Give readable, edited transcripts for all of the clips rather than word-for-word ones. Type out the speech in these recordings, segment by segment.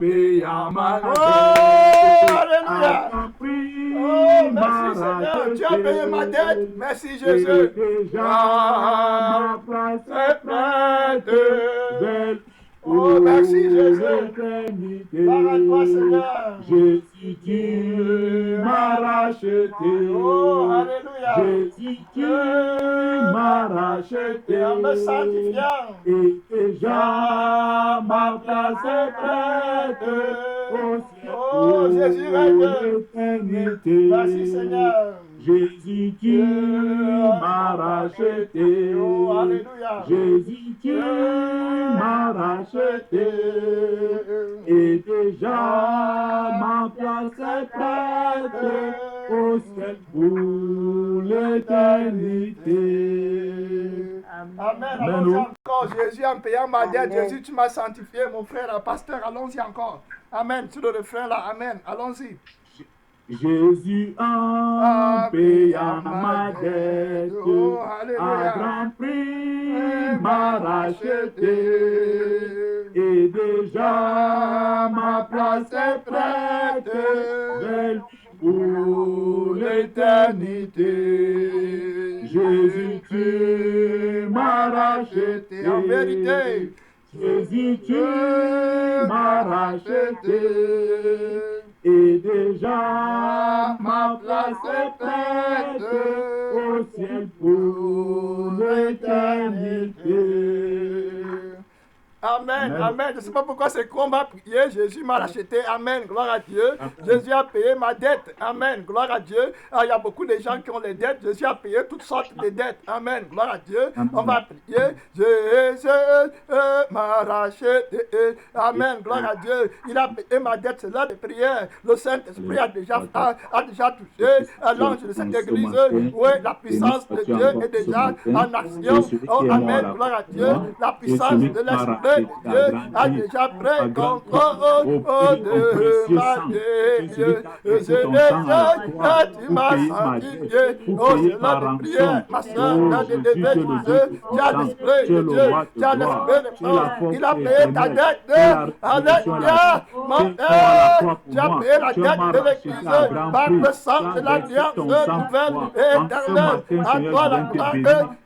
payant ma dette. Oh, alléluia. Oh, merci Seigneur, tu as payé ma dette. Merci Et Jésus. déjà ma place est prête. Oh, merci Jésus. L'éternité. Gloire à toi Seigneur. Jésus, tu m'as racheté. Oh, alléluia. Jésus, tu m'as racheté. Et en me sanctifiant. Et déjà ma place est prête au ciel. Oh, Jésus règne. L'éternité. Merci Seigneur. Jésus, tu m'as racheté. Oh, alléluia. Jésus, tu m'as racheté. Et déjà ma place est prête au ciel pour l'éternité. Amen. Allons-y encore. Jésus, en payant ma dette, Jésus, tu m'as sanctifié, mon frère, pasteur. Allons-y encore. Amen. Sur le refrain là. Amen. Allons-y. Jésus en payant ma dette, à grand prix m'a racheté. Et déjà ma place est prête, belle pour l'éternité. Jésus, tu m'as racheté. En vérité, Jésus, tu m'as racheté. Et déjà ma place est prête au ciel pour l'éternité. Amen, amen. Je ne sais pas pourquoi c'est qu'on va prier. Jésus m'a racheté. Amen. Gloire à Dieu. Jésus a payé ma dette. Amen. Gloire à Dieu. Il y a beaucoup de gens qui ont les dettes. Jésus a payé toutes sortes de dettes. Amen. Gloire à Dieu. On va prier. Jésus m'a racheté. Amen. Gloire à Dieu. Il a payé ma dette. C'est là de prière. Le Saint-Esprit a déjà touché l'ange de cette église. Oui, la puissance de Dieu est déjà en action. Oh, amen. Gloire à Dieu. La puissance de l'Esprit. Dieu a déjà pris contrôle de ma vie. Je déjà, tu m'as sanctifié. Oh, c'est là de prière, ma soeur, là de lever Dieu. Tu as l'Esprit de Dieu, tu as l'Esprit de Dieu. Il a payé ta dette. Alléluia, mon Père. Tu as payé la dette de l'Église par le sang de l'Alliance nouvelle et éternelle. À toi la gloire,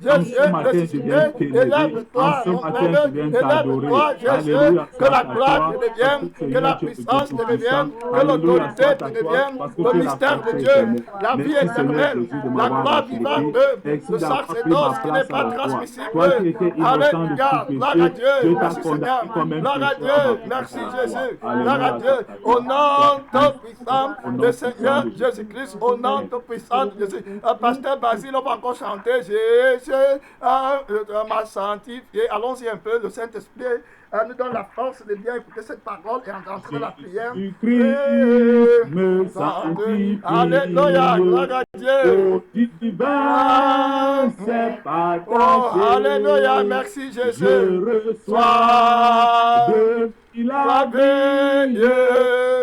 Jésus ressuscité. Élève-toi, mon Père, élève-toi, Jésus, que la gloire te devienne, que la puissance te devienne, que l'autorité te devienne, le mystère de Dieu, la vie éternelle, la gloire vivante, le sacerdoce qui n'est pas transmissible. Alléluia, gloire à Dieu, merci Seigneur, gloire à Dieu, merci Jésus, gloire à Dieu, au nom tout puissant de Seigneur Jésus-Christ, au nom tout puissant de Jésus. Pasteur Basile, on va encore chanter, Jésus m'a sanctifié. Allons-y un peu, le Saint-Esprit nous donne la force de bien écouter cette parole et entrer dans la prière. Me sanctifie. Alléluia, gloire à Dieu. Oh, alléluia, merci Jésus. Je reçois la veille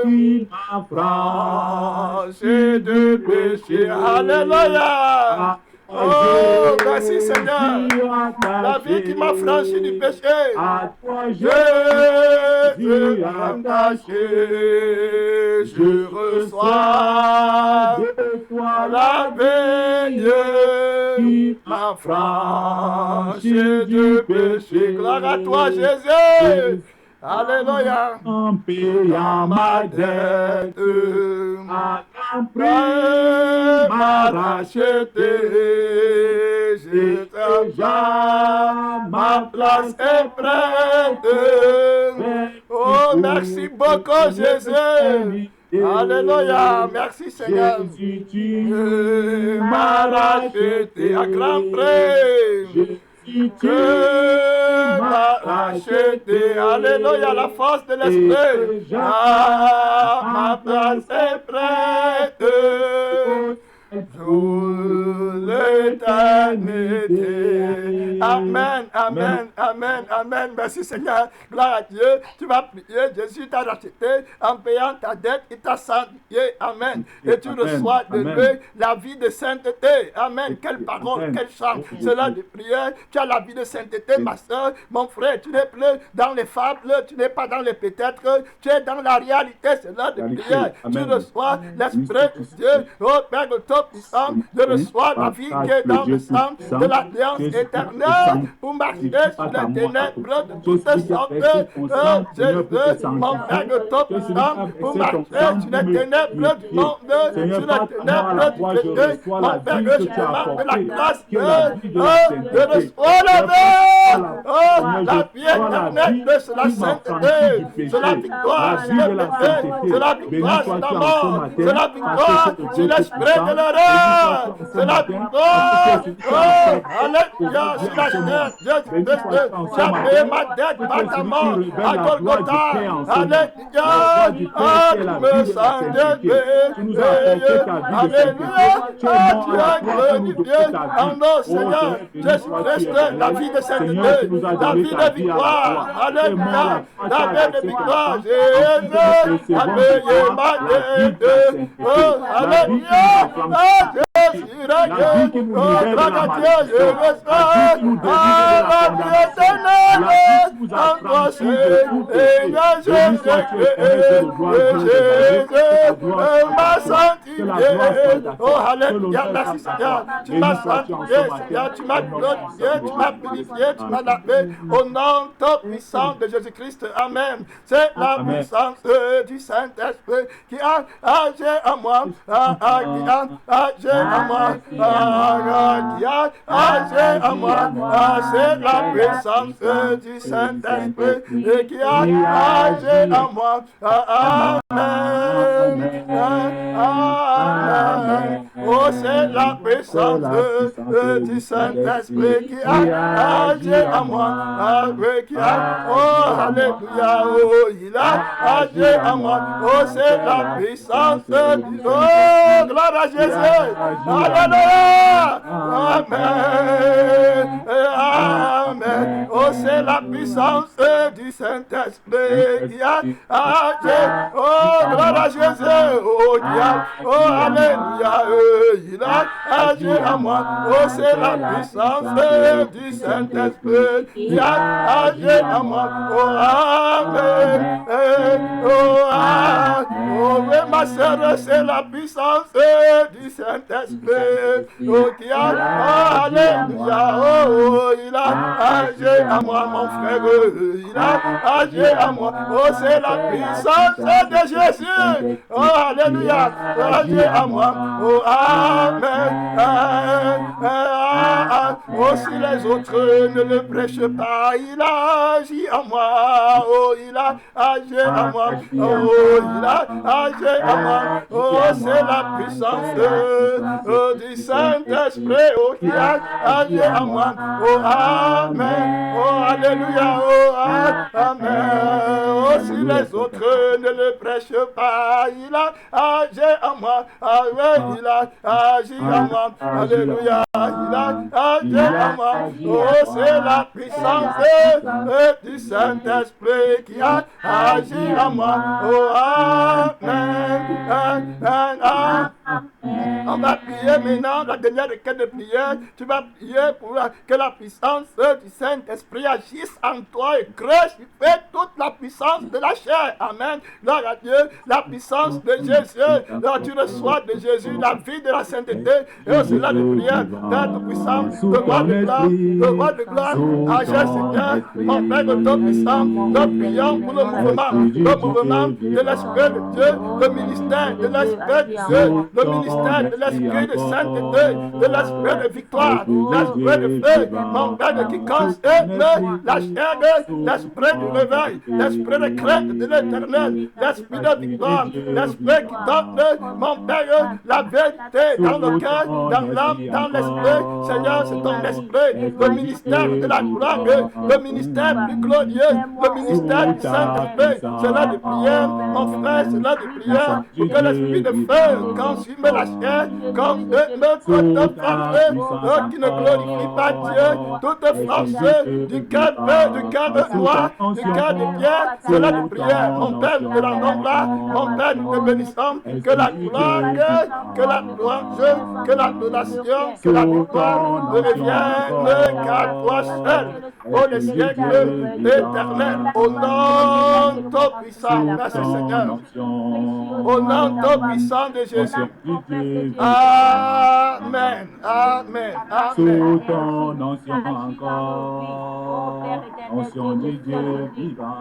qui m'a franchi de péché. Alléluia. Oh, merci Seigneur. La vie qui m'a franchi du péché. À toi, Jésus attaché. Je reçois de toi la veille qui m'a franchi du péché. Gloire à toi, Jésus. Alléluia. En payant ma dette, à grand prix m'a racheté. J'ai déjà ma place est prête. Oh, merci beaucoup, Jésus. Alléluia. Merci, Seigneur. Jésus, tu m'as racheté à grand prix. Que m'a racheté. Alléluia, la force de l'Esprit. Ma place est prête. Je l'éternité. Amen, amen, amen, amen. Merci Seigneur. Gloire à Dieu. Tu vas prier. Jésus t'a racheté en payant ta dette. Il t'a sanctifié. Amen. Et tu reçois de lui la vie de sainteté. Amen. Quelle parole, quel chant. C'est l'heure de prière. Tu as la vie de sainteté, ma soeur, mon frère. Tu n'es plus dans les fables. Tu n'es pas dans les peut-être. Tu es dans la réalité. C'est l'heure de prière. Tu reçois l'Esprit de Dieu. Oh Père de Tout-Puissant. Je reçois la vie qui est dans le sang de l'alliance éternelle pour marcher sur les ténèbres de toutes sortes. Jésus, mon Père de Tout-Puissant, pour marcher sur les ténèbres du monde, sur les ténèbres du péché. Mon Père, je demande de la grâce. Je reçois la vie. La vie éternelle de la sainteté. C'est la victoire sur le péché. C'est la victoire sur la mort. C'est la victoire sur l'esprit de l'erreur. C'est la victoire. Alléluia, sur la terre. Jésus-Christ, tu as payé ma dette par ta mort à Golgotha. Alléluia, tu me sens Alléluia, tu as glorifié en nos Seigneur Jésus-Christ, la vie de sainteté, la vie de victoire. Alléluia, la vie de victoire. Jésus a payé ma dette. Alléluia, Jésus a gagné. Grâce à Dieu, je reçois la vie éternelle. En toi, Seigneur Jésus, m'a sanctifié. Oh, alléluia, merci Seigneur. Tu m'as sanctifié, Seigneur. Tu m'as glorifié, tu m'as purifié, tu m'as lavé. Au nom tout puissant de Jésus-Christ. Amen. C'est la puissance du Saint-Esprit qui a agi en moi, qui a agi en moi, qui a agi en moi. C'est la puissance du Saint-Esprit qui a agi en moi. Amen. Amen. Oh, c'est la puissance du Saint-Esprit qui a agi en moi. Oh, alléluia. Oh, il a agi en moi. Oh, c'est la puissance du... Oh, gloire à Jésus. Alléluia. Amen. Amen. Oh, c'est la puissance du Saint-Esprit qui a agi. Oh, gloire à Jésus. Oh, diable. Oh, alléluia. Il a agi en moi. Oh, c'est la puissance du Saint-Esprit qui a agi en moi. Oh, amen. Oh, oui, ma soeur, c'est la puissance du Saint-Esprit. Oh, qui a, alléluia. Oh, il a agi en moi, mon frère. Il a agi en moi. Oh, c'est la puissance de Jésus. Oh, alléluia. Agi en moi. Oh, amen. Oh, si les autres ne le prêchent pas, il a agi en moi. Oh, il a agi en moi. Oh, il a agi en moi. Oh, c'est la puissance du Saint-Esprit. Oh, qui a agi en moi. Oh, amen. Oh, alléluia. Oh, amen. Oh, si les autres ne le prêchent pas, il a agi en moi. Ah, oui, il a agi en moi. Alléluia. Il a agi en moi. Oh, c'est la puissance du Saint-Esprit qui a agi en moi. Oh, amen. On va prier maintenant, la dernière requête de prière. Tu vas prier pour que la puissance du Saint-Esprit agisse en toi et crèche, fait toute la puissance de la chair. Amen. Gloire à Dieu, la puissance de Jésus. Là, tu reçois de Jésus la vie de la sainteté. Et au cela de prière, d'être puissant, le roi de gloire, le roi de gloire. Agis Seigneur, mon Père de tout puissant. Nous prions pour le mouvement de l'Esprit de Dieu, le ministère de l'Esprit de Dieu, le ministère de l'Esprit de sainteté, de l'Esprit de victoire, l'Esprit de feu, mon Père qui consacre la chair, l'Esprit du réveil, l'Esprit de crainte de l'Éternel, l'Esprit de victoire, l'Esprit qui donne, mon Père, la vérité dans le cœur, dans l'âme, dans l'Esprit. Seigneur, c'est ton Esprit, le ministère de la gloire, le ministère plus glorieux, le ministère du Saint-Esprit. C'est là de prière, mon frère, c'est là de prière, pour que l'Esprit de feu consume la chair, toute force qui ne glorifie pas Dieu, toute force du cœur noir, du cœur de pierre, c'est la prière. Mon Père, nous te rendons là, mon Père, nous te bénissons, que la gloire, que la louange, que l'adoration, que la victoire ne revienne qu'à toi seul, pour les siècles éternels, au nom tout puissant, merci Seigneur, au nom tout puissant de Jésus. Amen, amen, amen. Sous ton onction encore, onction du Dieu vivant.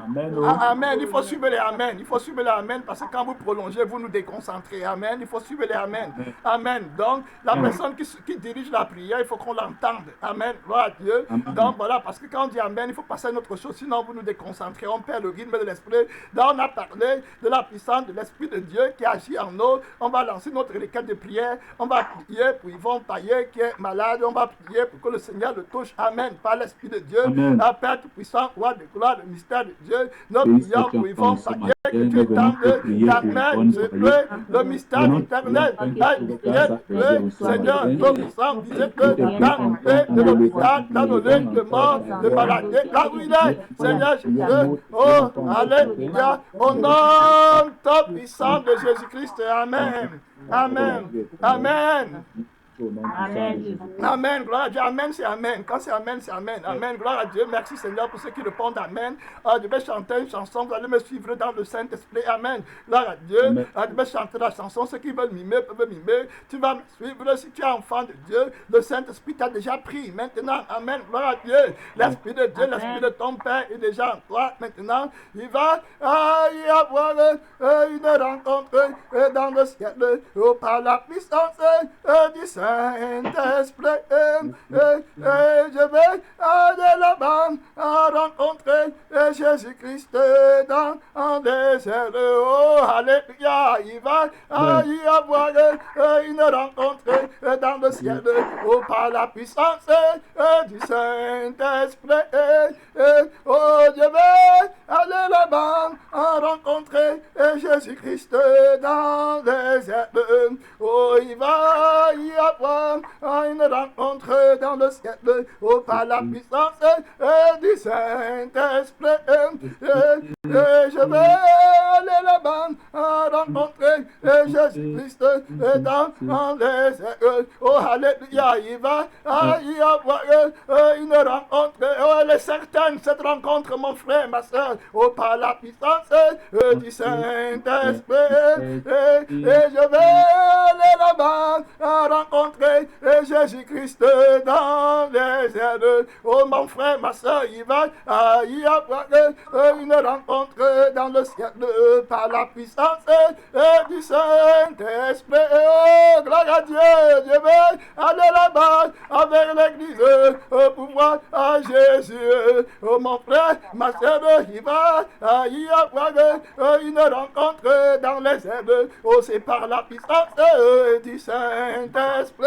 Amen. Amen. Il faut suivre les amen. Il faut suivre les amen parce que quand vous prolongez, vous nous déconcentrez. Amen. Il faut suivre les amen. Amen. Donc, la personne qui dirige la prière, il faut qu'on l'entende. Amen. Gloire à Dieu. Donc, voilà, parce que quand on dit amen, il faut passer à notre chose. Sinon, vous nous déconcentrez. On perd le rythme de l'esprit. Donc, on a parlé de la puissance de l'esprit de Dieu qui agit en nous. On va lancer notre requête de prière. On va prier pour Yvon Paillet qui est malade. On va prier pour que le Seigneur le touche. Amen. Par l'esprit de Dieu. Amen. La Père tout-puissant, roi de gloire, le mystère de Dieu. Nous prions pour Yvon Paillet. Que tu étendes ta main sur le mystère éternel. Seigneur, nous puissons dire que dans le pays de l'hôpital, dans nos lignes de mort, de maladie, là où il est, Seigneur Jésus, oh, alléluia, au nom tout puissant de Jésus-Christ, amen, amen, amen. Amen. Amen, gloire à Dieu, amen, c'est amen. Quand c'est amen, c'est amen. Amen, gloire à Dieu. Merci Seigneur pour ceux qui répondent amen. Je vais chanter une chanson, vous allez me suivre dans le Saint-Esprit. Amen, gloire à Dieu. Je vais chanter la chanson, ceux qui veulent mimer peuvent mimer. Tu vas me suivre si tu es enfant de Dieu. Le Saint-Esprit t'a déjà pris. Maintenant, amen, gloire à Dieu. L'Esprit de Dieu, l'Esprit de ton Père est déjà en toi. Maintenant, il va y avoir une rencontre dans le ciel par la puissance du Saint-Esprit, je vais aller là-bas à rencontrer Jésus-Christ dans un désert. Oh, alléluia, il va y avoir une rencontre dans le ciel par la puissance du Saint-Esprit. Oh, je vais aller là-bas à rencontrer Jésus-Christ dans le désert. Oh, il va y avoir une rencontre dans le ciel, oh, par la puissance du Saint-Esprit. Je vais aller là-bas à rencontrer Jésus-Christ dans les airs. Oh, alléluia, il va y avoir une rencontre. Oh, elle est certaine, cette rencontre, mon frère, ma soeur, oh, par la puissance du Saint-Esprit. Et je vais aller là-bas à rencontrer Jésus-Christ dans les airs. Oh, mon frère, ma soeur, il va y avoir une rencontre dans le ciel par la puissance du Saint-Esprit. Oh, gloire à Dieu, je vais aller là-bas avec l'église pour voir Jésus. Oh, mon frère, ma soeur, il va y avoir une rencontre dans les airs. Oh, c'est par la puissance du Saint-Esprit.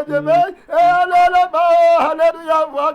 Je vais aller là-bas, alléluia, voir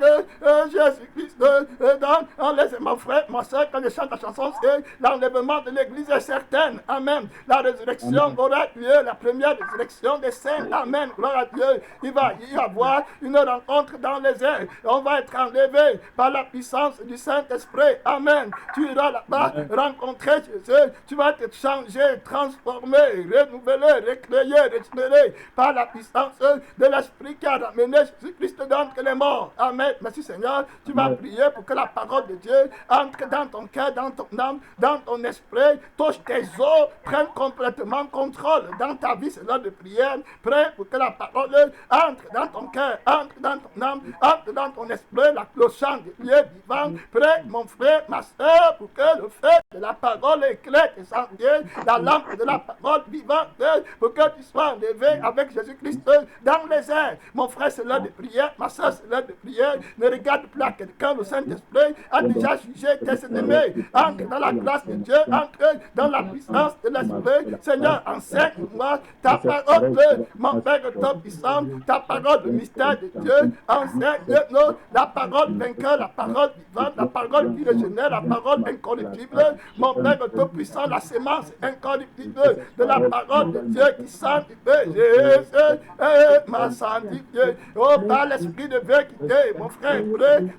Jésus-Christ dans les... Mon frère, ma soeur, quand je chante la chanson, c'est l'enlèvement de l'église est certaine. Amen. La résurrection aura lieu, la première résurrection des saints. Amen. Gloire à Dieu. Il va y avoir une rencontre dans les airs. On va être enlevé par la puissance du Saint-Esprit. Amen. Tu iras là-bas rencontrer Jésus. Tu vas te changer, transformer, renouveler, recréer, régénérer par la puissance de l'Esprit qui a ramené Jésus-Christ d'entre les morts. Amen. Merci Seigneur. Tu vas prier pour que la parole de Dieu entre dans ton cœur, dans ton âme, dans ton esprit, touche tes os, prenne complètement contrôle dans ta vie. C'est l'heure de prière. Prie pour que la parole entre dans ton cœur, entre dans ton âme, entre dans ton esprit, la cloche de Dieu vivant. Prie, mon frère, ma soeur, pour que le feu de la parole éclaire tes sentiers, la lampe de la parole vivante, pour que tu sois enlevé avec Jésus-Christ dans les airs. Mon frère, c'est l'heure de prière. Ma soeur, c'est l'heure de prière. Ne regarde plus à quelqu'un. Le Saint-Esprit a déjà jugé tes ennemis. Entre dans la grâce de Dieu. Entre dans la puissance puissance de l'Esprit. Seigneur, enseigne-moi ta parole, mon Père Tout-Puissant, ta parole, le mystère de Dieu. Enseigne-nous la parole vainqueur, la parole vivante, la parole qui régénère, la parole incorruptible. Mon Père Tout-Puissant, la sémence incorruptible de la parole de Dieu qui sanctifie Jésus et m'a sanctifié. Oh, par l'esprit de vérité, mon frère,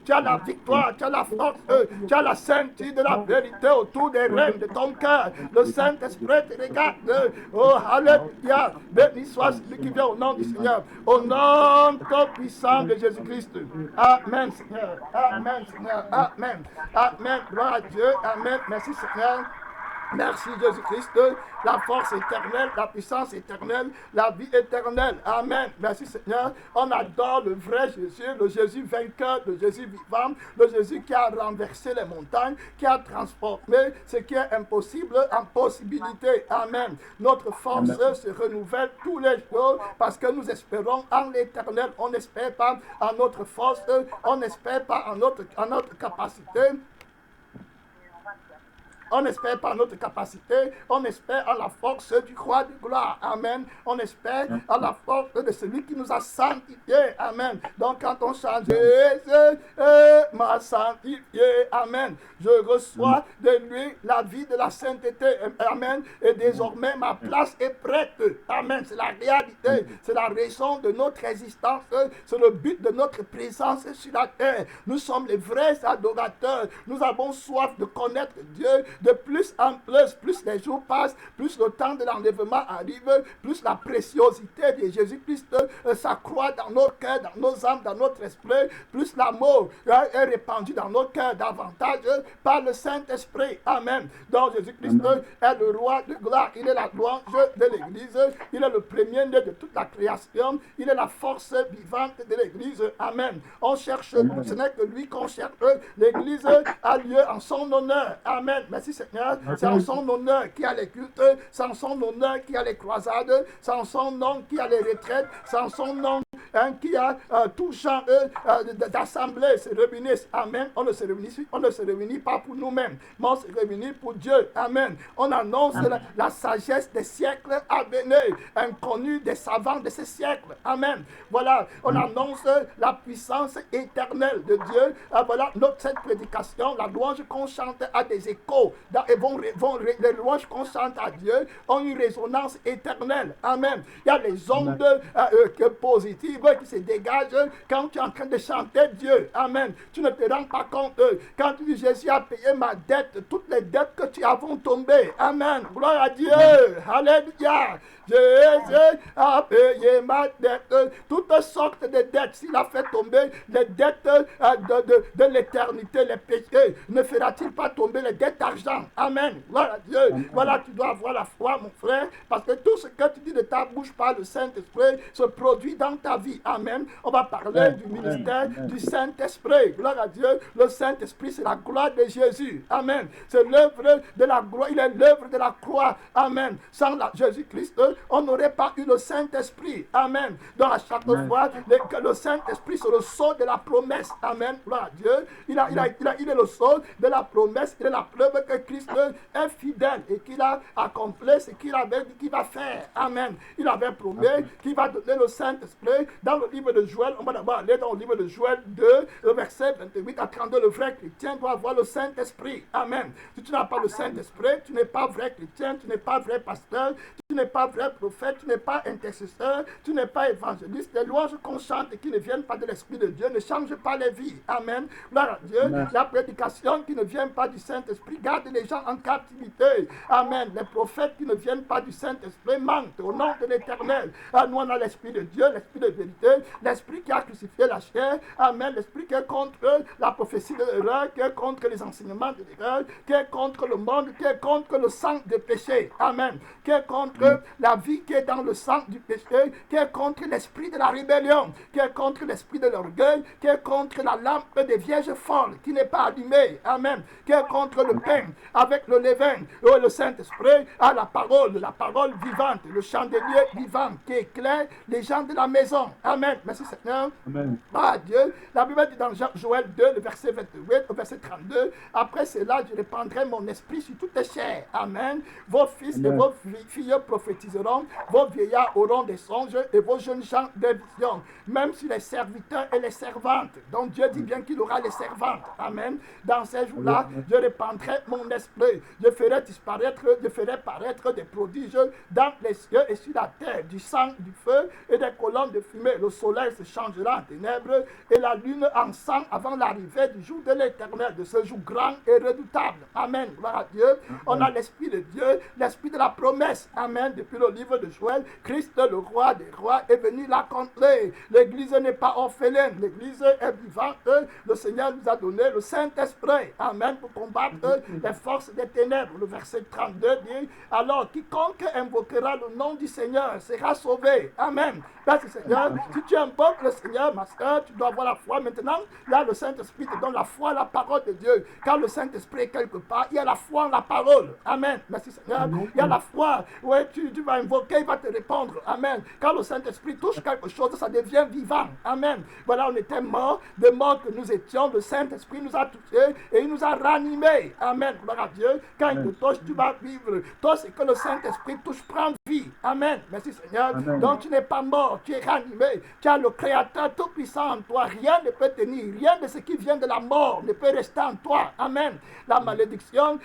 tu as la victoire, tu as la force, tu as la sainteté de la vérité autour des reins de ton cœur. Le Saint-Esprit te regarde. Oh, alléluia. Béni soit celui qui vient au nom du Seigneur. Au nom tout-puissant de Jésus-Christ. Amen, Seigneur. Amen, Seigneur. Amen. Amen. Gloire à Dieu. Amen. Merci, Seigneur. Merci Jésus-Christ, la force éternelle, la puissance éternelle, la vie éternelle. Amen. Merci Seigneur. On adore le vrai Jésus, le Jésus vainqueur, le Jésus vivant, le Jésus qui a renversé les montagnes, qui a transformé ce qui est impossible en possibilité. Amen. Notre force se renouvelle tous les jours parce que nous espérons en l'éternel. On n'espère pas en notre force, on n'espère pas en notre capacité. On espère par notre capacité, on espère à la force du roi de gloire. Amen. On espère à la force de celui qui nous a sanctifiés. Amen. Donc quand on chante Jésus m'a sanctifié. Amen. Je reçois de lui la vie de la sainteté. Amen. Et désormais ma place est prête. Amen. C'est la réalité. C'est la raison de notre existence. C'est le but de notre présence sur la terre. Nous sommes les vrais adorateurs. Nous avons soif de connaître Dieu. De plus en plus les jours passent, plus le temps de l'enlèvement arrive, plus la préciosité de Jésus-Christ s'accroît dans nos cœurs, dans nos âmes, dans notre esprit, plus l'amour est répandu dans nos cœurs davantage par le Saint-Esprit. Amen. Donc Jésus-Christ est le roi de gloire, il est la louange de l'Église, il est le premier-né de toute la création, il est la force vivante de l'Église. Amen. On cherche, ce n'est que lui qu'on cherche. L'Église a lieu en son honneur. Amen. Merci Seigneur. C'est en son honneur qu'il y a les cultes, c'est en son honneur qu'il y a les croisades, c'est en son nom qu'il y a les retraites, c'est en son nom qu'il y a tout genre d'assemblées se réunissent. Amen. On ne se réunit pas pour nous-mêmes, mais on se réunit pour Dieu. Amen. On annonce la sagesse des siècles à venir, inconnue des savants de ces siècles. Amen. Voilà, on annonce la puissance éternelle de Dieu. Voilà, cette prédication, la louange qu'on chante a des échos. Les louanges qu'on chante à Dieu ont une résonance éternelle. Amen. Il y a les ondes positives qui se dégagent quand tu es en train de chanter Dieu. Amen. Tu ne te rends pas compte. Quand tu dis Jésus a payé ma dette, toutes les dettes que tu as vont tomber. Amen. Gloire à Dieu. Alléluia. Jésus a payé ma dette. Toutes sortes de dettes. S'il a fait tomber les dettes de l'éternité, les péchés, ne fera-t-il pas tomber les dettes d'argent? Amen. Gloire à Dieu. Voilà, tu dois avoir la foi, mon frère, parce que tout ce que tu dis de ta bouche par le Saint-Esprit se produit dans ta vie. Amen. On va parler du ministère du Saint-Esprit. Gloire à Dieu. Le Saint-Esprit, c'est la gloire de Jésus. Amen. C'est l'œuvre de la gloire. Il est l'œuvre de la croix. Amen. Sans Jésus-Christ, on n'aurait pas eu le Saint-Esprit. Amen. Donc à chaque fois, le Saint-Esprit, c'est le sceau de la promesse. Amen. Gloire à Dieu. Il est le sceau de la promesse. Il est la preuve que Christ est fidèle et qu'il a accompli ce qu'il avait dit qu'il va faire. Amen. Il avait promis qu'il va donner le Saint-Esprit. Dans le livre de Joël, on va d'abord aller dans le livre de Joël 2, le verset 28 à 32. Le vrai chrétien doit avoir le Saint-Esprit. Amen. Si tu n'as pas le Saint-Esprit, tu n'es pas vrai chrétien, tu n'es pas vrai pasteur, tu n'es pas vrai prophète, tu n'es pas intercesseur, tu n'es pas évangéliste. Les louanges qu'on chante et qui ne viennent pas de l'Esprit de Dieu ne changent pas les vies. Amen. Gloire à Dieu. Amen. La prédication qui ne vient pas du Saint-Esprit garde les gens en captivité. Amen. Les prophètes qui ne viennent pas du Saint-Esprit mentent au nom de l'Éternel. Nous, on a l'Esprit de Dieu, l'Esprit de vérité, l'Esprit qui a crucifié la chair. Amen. L'Esprit qui est contre la prophétie de l'erreur, qui est contre les enseignements de l'erreur, qui est contre le monde, qui est contre le sang des péchés. Amen. Qui est contre contre la vie qui est dans le sang du péché, qui est contre l'esprit de la rébellion, qui est contre l'esprit de l'orgueil, qui est contre la lampe des vierges folles, qui n'est pas allumée, amen, qui est contre le pain avec le levain, le Saint-Esprit a la parole vivante, le chandelier vivant qui éclaire les gens de la maison, amen. Merci Seigneur. Amen. Ah Dieu, la Bible dit dans Joël 2, le verset 28, au verset 32, après cela, je répandrai mon esprit sur toutes les chairs. Amen. Vos fils et vos filles prophétiseront, vos vieillards auront des songes et vos jeunes gens des visions. Même sur les serviteurs et les servantes. Donc Dieu dit bien qu'il aura les servantes. Amen. Dans ces jours-là, je répandrai mon esprit. Je ferai paraître des prodiges dans les cieux et sur la terre, du sang, du feu et des colonnes de fumée. Le soleil se changera en ténèbres et la lune en sang avant l'arrivée du jour de l'Éternel, de ce jour grand et redoutable. Amen. Gloire à Dieu. On a l'Esprit de Dieu, l'Esprit de la promesse. Amen. Depuis le livre de Joël, Christ, le roi des rois, est venu l'accomplir. L'Église n'est pas orpheline. L'Église est vivante. Le Seigneur nous a donné le Saint-Esprit. Amen. Pour combattre les forces des ténèbres. Le verset 32 dit, alors quiconque invoquera le nom du Seigneur sera sauvé. Amen. Merci Seigneur. Si tu invoques le Seigneur, ma soeur, tu dois avoir la foi. Maintenant, là, le Saint-Esprit te donne la foi, la parole de Dieu. Quand le Saint-Esprit est quelque part, il y a la foi en la parole. Amen. Merci Seigneur. Il y a la foi. Ouais, tu vas invoquer, il va te répondre. Amen. Quand le Saint-Esprit touche quelque chose, ça devient vivant. Amen. Voilà, on était morts, de mort que nous étions. Le Saint-Esprit nous a touchés et il nous a ranimés. Amen. Gloire à Dieu. Quand il te touche, tu vas vivre. Toi, c'est que le Saint-Esprit touche, prend vie. Amen. Merci Seigneur. Amen. Donc, tu n'es pas mort, tu es ranimé. Tu as le Créateur tout-puissant en toi. Rien ne peut tenir. Rien de ce qui vient de la mort ne peut rester en toi. Amen. La malédiction,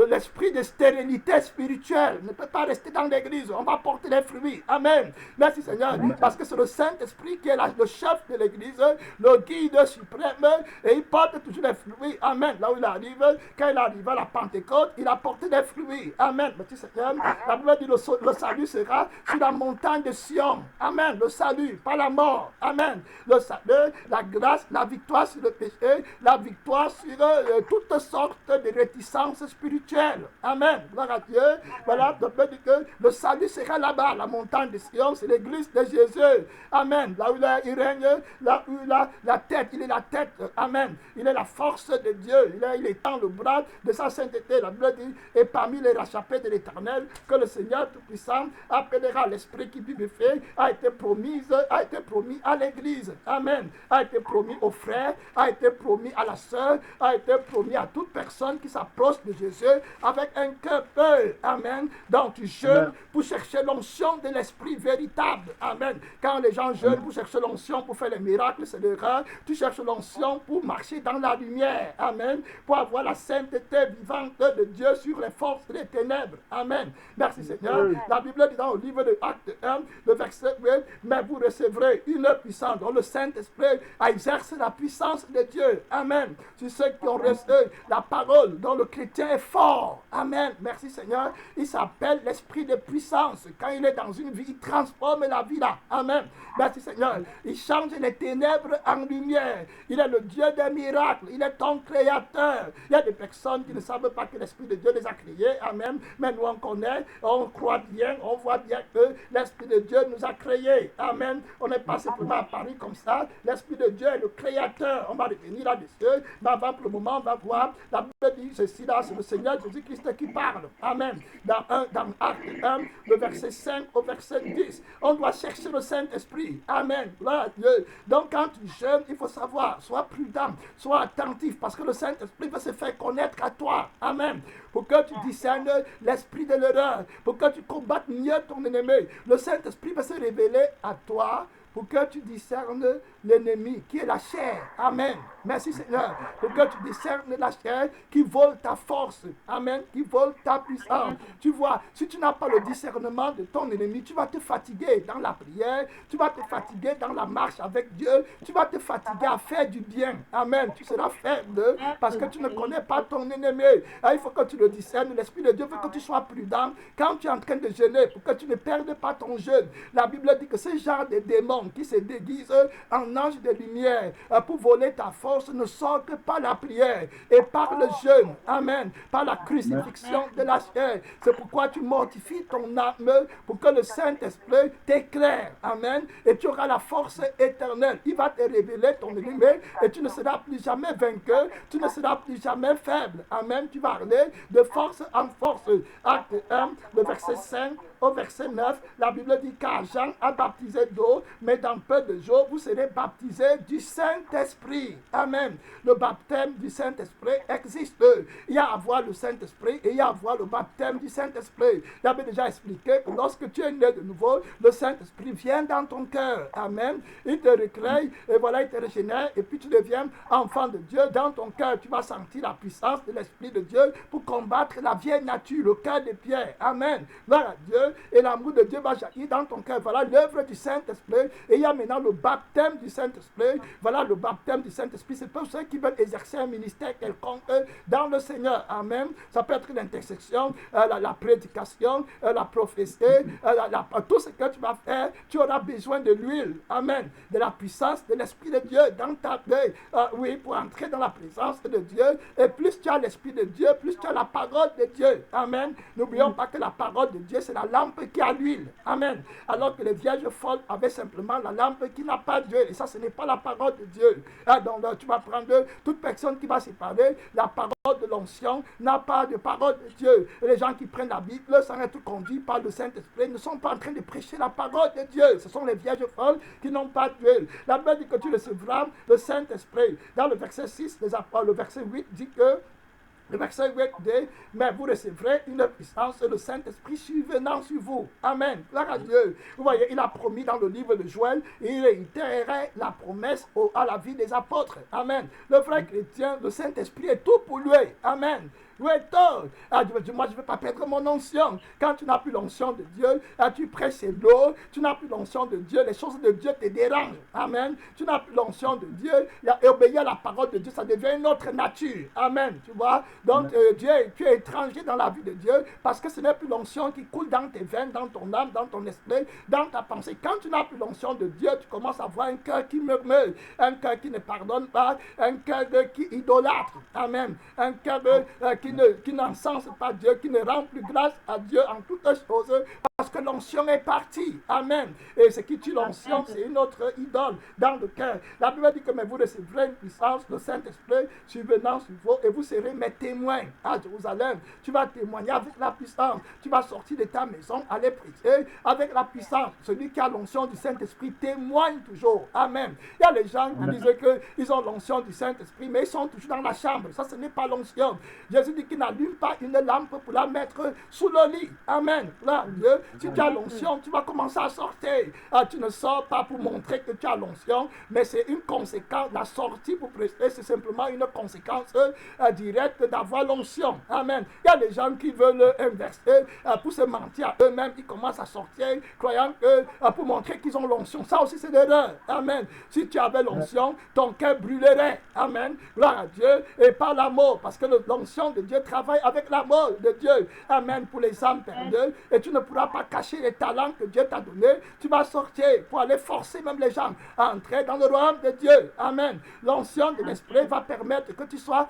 l'esprit de stérilité spirituelle ne peut pas rester dans l'église. On va porter les fruits. Amen. Merci Seigneur. Amen. Parce que c'est le Saint-Esprit qui est le chef de l'église, le guide suprême, et il porte toujours les fruits. Amen. Là où il arrive, quand il arrive à la Pentecôte, il a porté des fruits. Amen. Merci Seigneur. La Bible dit le salut sera sur la montagne de Sion. Amen. Le salut, pas la mort. Amen. Le salut, la grâce, la victoire sur le péché, la victoire sur toutes sortes de réticences spirituelles. Amen. Gloire à Dieu. Voilà, donc dit que le salut sera là-bas. La montagne de Sion, c'est l'église de Jésus. Amen. Là où il règne, là où la tête, il est la tête. Amen. Il est la force de Dieu. Il étend le bras de sa sainteté. La Bible dit, et parmi les rachapés de l'Éternel, que le Seigneur Tout-Puissant appellera l'Esprit qui vivifie, a été promis à l'église. Amen. A été promis aux frères, a été promis à la sœur, a été promis à toute personne qui s'approche de Jésus avec un cœur pur. Amen. Donc tu jeûnes pour chercher l'onction de l'Esprit véritable. Amen. Quand les gens jeûnent pour chercher l'onction pour faire les miracles, c'est l'erreur. Tu cherches l'onction pour marcher dans la lumière. Amen. Pour avoir la sainteté vivante de Dieu sur les forces des ténèbres. Amen. Merci Seigneur. La Bible dit dans le livre de Actes 1, le verset 8, mais vous recevrez une puissance dont le Saint-Esprit exerce la puissance de Dieu. Amen. Sur ceux qui ont reçu la parole dont le chrétien est fort. Amen. Merci Seigneur. Il s'appelle l'esprit de puissance. Quand il est dans une vie, il transforme la vie là. Amen. Merci Seigneur. Il change les ténèbres en lumière. Il est le Dieu des miracles. Il est ton créateur. Il y a des personnes qui ne savent pas que l'Esprit de Dieu les a créés. Amen. Mais nous on connaît, on croit bien, on voit bien que l'Esprit de Dieu nous a créés. Amen. On n'est pas simplement apparu comme ça. L'Esprit de Dieu est le créateur. On va revenir là-dessus. Mais avant pour le moment, on va voir. La Bible dit ceci là, c'est le Seigneur Jésus-Christ qui parle. Amen. Dans Acte 1, le verset 5 au verset 10. On doit chercher le Saint-Esprit. Amen. Gloire à Dieu. Donc quand tu jeûnes, il faut savoir, sois prudent, sois attentif, parce que le Saint-Esprit va se faire connaître à toi. Amen. Pour que tu discernes l'esprit de l'erreur, pour que tu combattes mieux ton ennemi. Le Saint-Esprit va se révéler à toi pour que tu discernes l'ennemi qui est la chair. Amen. Merci Seigneur. Pour que tu discernes la chair qui vole ta force. Amen. Qui vole ta puissance. Tu vois, si tu n'as pas le discernement de ton ennemi, tu vas te fatiguer dans la prière, tu vas te fatiguer dans la marche avec Dieu, tu vas te fatiguer à faire du bien. Amen. Tu seras faible parce que tu ne connais pas ton ennemi. Il faut que tu le discernes. L'Esprit de Dieu veut que tu sois prudent quand tu es en train de jeûner, pour que tu ne perdes pas ton jeûne. La Bible dit que ce genre de démons démons qui se déguisent en anges de lumière pour voler ta force ne sont que par la prière et par le jeûne. Amen. Par la crucifixion de la chair. C'est pourquoi tu mortifies ton âme pour que le Saint-Esprit t'éclaire. Amen. Et tu auras la force éternelle. Il va te révéler ton ennemi et tu ne seras plus jamais vainqueur. Tu ne seras plus jamais faible. Amen. Tu vas aller de force en force. Acte 1, le verset 5 au verset 9. La Bible dit car Jean a baptisé d'eau, mais dans peu de jours, vous serez baptisés du Saint-Esprit. Amen. Le baptême du Saint-Esprit existe. Il y a à voir le Saint-Esprit et il y a à voir le baptême du Saint-Esprit. J'avais déjà expliqué que lorsque tu es né de nouveau, le Saint-Esprit vient dans ton cœur. Amen. Il te recrée et voilà, il te régénère et puis tu deviens enfant de Dieu. Dans ton cœur, tu vas sentir la puissance de l'Esprit de Dieu pour combattre la vieille nature, le cœur de pierre. Amen. Gloire à Dieu. Et l'amour de Dieu va jaillir dans ton cœur. Voilà l'œuvre du Saint-Esprit. Et il y a maintenant le baptême du Saint-Esprit. Voilà le baptême du Saint-Esprit. C'est pour ceux qui veulent exercer un ministère quelconque dans le Seigneur. Amen. Ça peut être l'intercession, la prédication, la prophétie, tout ce que tu vas faire, tu auras besoin de l'huile. Amen. De la puissance de l'Esprit de Dieu dans ta vie. Oui, pour entrer dans la présence de Dieu. Et plus tu as l'Esprit de Dieu, plus tu as la parole de Dieu. Amen. N'oublions pas que la parole de Dieu, c'est la lampe qui a l'huile. Amen. Alors que les vierges folles avaient simplement la lampe qui n'a pas d'huile. Et ça, ce n'est pas la parole de Dieu. Donc, tu vas prendre toute personne qui va se parler, la parole de l'onction n'a pas de parole de Dieu. Et les gens qui prennent la Bible sans être conduits par le Saint-Esprit ne sont pas en train de prêcher la parole de Dieu. Ce sont les vierges folles qui n'ont pas d'huile. La Bible dit que tu recevras le Saint-Esprit. Dans le verset 6, le verset 8 dit que le verset 8 dit, mais vous recevrez une puissance, le Saint-Esprit survenant sur vous. Amen. Gloire à Dieu. Vous voyez, il a promis dans le livre de Joël, il réitérerait la promesse à la vie des apôtres. Amen. Le vrai chrétien, le Saint-Esprit est tout pour lui. Amen. Oui, tort. Moi, je ne veux pas perdre mon onction. Quand tu n'as plus l'onction de Dieu, tu prêches l'eau, tu n'as plus l'onction de Dieu, les choses de Dieu te dérangent. Amen. Tu n'as plus l'onction de Dieu, et obéir à la parole de Dieu, ça devient une autre nature. Amen. Tu vois? Donc, tu es étranger dans la vie de Dieu parce que ce n'est plus l'onction qui coule dans tes veines, dans ton âme, dans ton esprit, dans ta pensée. Quand tu n'as plus l'onction de Dieu, tu commences à avoir un cœur qui murmure, un cœur qui ne pardonne pas, un cœur qui idolâtre. Amen. Un cœur qui n'encense pas Dieu, qui ne rend plus grâce à Dieu en toutes choses, parce que l'onction est partie. Amen. Et ce qui tue l'onction, c'est une autre idole dans le cœur. La Bible dit que mais vous recevrez une puissance, le Saint-Esprit survenant sur vous, et vous serez mes témoins à Jérusalem. Tu vas témoigner avec la puissance. Tu vas sortir de ta maison, aller prêcher avec la puissance. Celui qui a l'onction du Saint-Esprit témoigne toujours. Amen. Il y a les gens qui disent qu'ils ont l'onction du Saint-Esprit, mais ils sont toujours dans la chambre. Ça, ce n'est pas l'onction. Jésus dit qu'il n'allume pas une lampe pour la mettre sous le lit. Amen. Là, Dieu, si tu as l'onction, tu vas commencer à sortir. Tu ne sors pas pour montrer que tu as l'onction, mais c'est une conséquence. La sortie pour prêcher, c'est simplement une conséquence directe d'avoir l'onction. Amen. Il y a des gens qui veulent inverser pour se mentir à eux-mêmes. Ils commencent à sortir croyant que pour montrer qu'ils ont l'onction. Ça aussi, c'est l'erreur. Amen. Si tu avais l'onction, ton cœur brûlerait. Amen. Gloire à Dieu. Et pas l'amour, parce que l'onction de Dieu travaille avec l'amour de Dieu. Amen. Pour les âmes perdues. Et tu ne pourras pas cacher les talents que Dieu t'a donnés. Tu vas sortir pour aller forcer même les gens à entrer dans le royaume de Dieu. Amen. L'onction de l'esprit va permettre que tu sois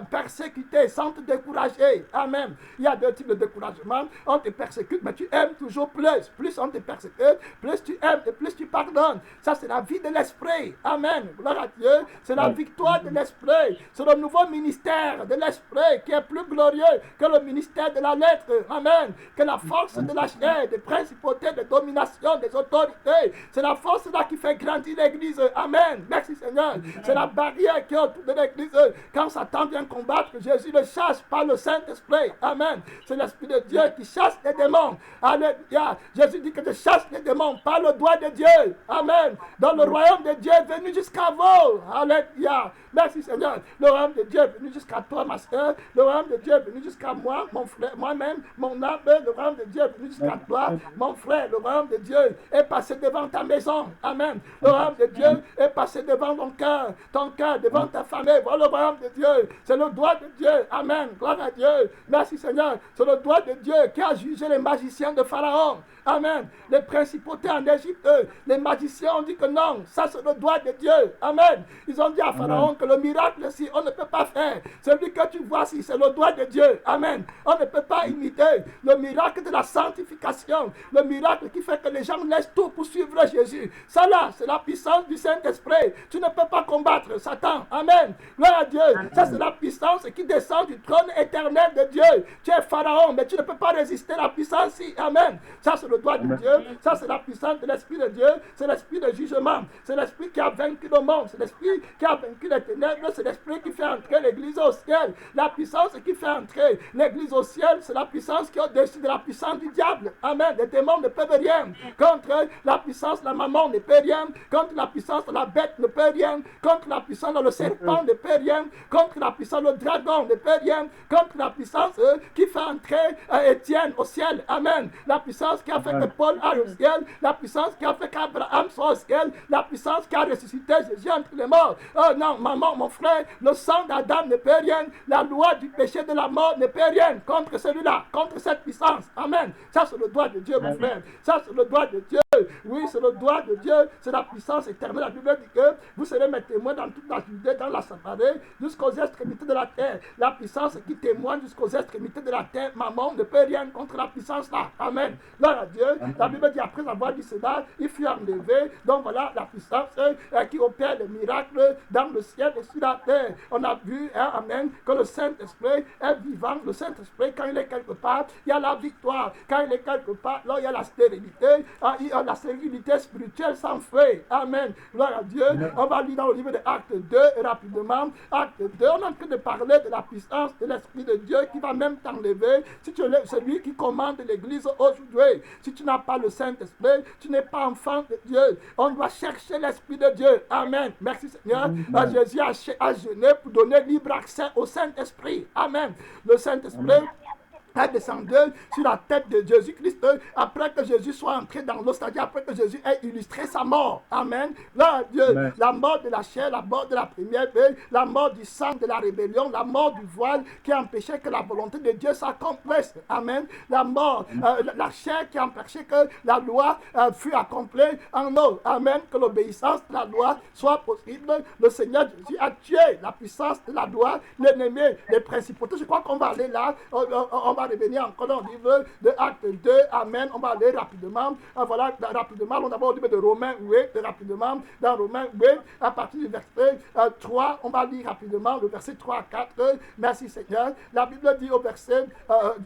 persécuté sans te décourager. Amen. Il y a deux types de découragement. On te persécute, mais tu aimes toujours plus. Plus on te persécute, plus tu aimes et plus tu pardonnes. Ça, c'est la vie de l'esprit. Amen. Gloire à Dieu. C'est la victoire de l'esprit. C'est le nouveau ministère de l'esprit qui est plus glorieux que le ministère de la lettre. Amen. Que la force de la chair, des principautés, de domination, des autorités. C'est la force là qui fait grandir l'église. Amen. Merci Seigneur. C'est la barrière qui est autour de l'église. Quand Satan vient combattre, Jésus le chasse par le Saint-Esprit. Amen. C'est l'Esprit de Dieu qui chasse les démons. Alléluia. Jésus dit que je chasse les démons par le doigt de Dieu. Amen. Dans le royaume de Dieu est venu jusqu'à vous. Alléluia. Merci Seigneur. Le royaume de Dieu est venu jusqu'à toi, ma soeur. Le royaume de Dieu est venu jusqu'à moi, mon frère, moi-même, mon âme. Le royaume de Dieu est venu jusqu'à gloire. Mon frère, le royaume de Dieu est passé devant ta maison. Amen. Le royaume de Dieu est passé devant ton cœur, devant ta famille. Voilà le royaume de Dieu. C'est le doigt de Dieu. Amen. Gloire à Dieu. Merci Seigneur. C'est le doigt de Dieu qui a jugé les magiciens de Pharaon. Amen. Les principautés en Égypte, les magiciens ont dit que non, ça c'est le doigt de Dieu. Amen. Ils ont dit à Pharaon que le miracle, si on ne peut pas faire, celui que tu vois, si c'est le doigt de Dieu. Amen. On ne peut pas imiter le miracle de la sanctification, le miracle qui fait que les gens laissent tout pour suivre Jésus. Ça là, c'est la puissance du Saint-Esprit. Tu ne peux pas combattre Satan. Amen. Gloire à Dieu. Amen. Ça c'est la puissance qui descend du trône éternel de Dieu. Tu es Pharaon, mais tu ne peux pas résister à la puissance-ci. Amen. Ça c'est le doigt de Dieu, ça c'est la puissance de l'Esprit de Dieu, c'est l'Esprit de jugement, c'est l'Esprit qui a vaincu le monde, c'est l'Esprit qui a vaincu les ténèbres, c'est l'Esprit qui fait entrer l'Église au ciel. La puissance qui fait entrer l'Église au ciel, c'est la puissance qui est au-dessus de la puissance du diable. Amen. Les démons ne peuvent rien contre la puissance de la maman, ne peut rien contre la puissance de la bête, ne peut rien contre la puissance de le serpent, ne peut rien contre la puissance du dragon, ne peut rien contre la puissance qui fait entrer Étienne au ciel. Amen. La puissance qui a fait que Paul aille au ciel, la puissance qui a fait qu'Abraham soit au ciel, la puissance qui a ressuscité Jésus entre les morts. Oh non, maman, mon frère, le sang d'Adam ne peut rien, la loi du péché de la mort ne peut rien contre celui-là, contre cette puissance. Amen. Ça c'est le doigt de Dieu, mon frère. Ça c'est le doigt de Dieu. Oui, c'est le doigt de Dieu, c'est la puissance éternelle. La Bible dit que vous serez mes témoins dans toute la Judée, dans la Samarie, jusqu'aux extrémités de la terre. La puissance qui témoigne jusqu'aux extrémités de la terre, maman ne peut rien contre la puissance là. Amen. Gloire à Dieu. La Bible dit après avoir dit cela, il fut enlevé. Donc voilà la puissance qui opère les miracles dans le ciel et sur la terre. On a vu, amen, que le Saint-Esprit est vivant. Le Saint-Esprit, quand il est quelque part, il y a la victoire. Quand il est quelque part, là, il y a la stérilité. Il y a la stérilité spirituelle sans feu. Amen. Gloire à Dieu. On va lire dans le livre de Actes 2 rapidement. Actes 2, on est en train de parler de la puissance de l'Esprit de Dieu qui va même t'enlever. Si tu es celui qui commande l'Église aujourd'hui, si tu n'as pas le Saint-Esprit, tu n'es pas enfant de Dieu. On doit chercher l'Esprit de Dieu. Amen. Merci Seigneur. Jésus a jeûné pour donner libre accès au Saint-Esprit. Amen. Le Saint-Esprit est descendu sur la tête de Jésus-Christ après que Jésus soit entré dans l'eau, c'est-à-dire après que Jésus ait illustré sa mort. Amen. Là, Dieu, Amen. La mort de la chair, la mort de la première veille, la mort du sang de la rébellion, la mort du voile qui empêchait que la volonté de Dieu s'accomplisse. Amen. La mort, la chair qui empêchait que la loi fût accomplie en nous. Amen. Que l'obéissance de la loi soit possible. Le Seigneur Jésus a tué la puissance de la loi, l'ennemi, les principautés. Je crois qu'on va aller là. On va revenir encore dans le livre de Actes 2. Amen. On va aller rapidement. Voilà, rapidement. On va au livre de Romains 8. Rapidement. Dans Romains 8, à partir du verset 3, on va lire rapidement le verset 3 à 4. Merci Seigneur. La Bible dit au verset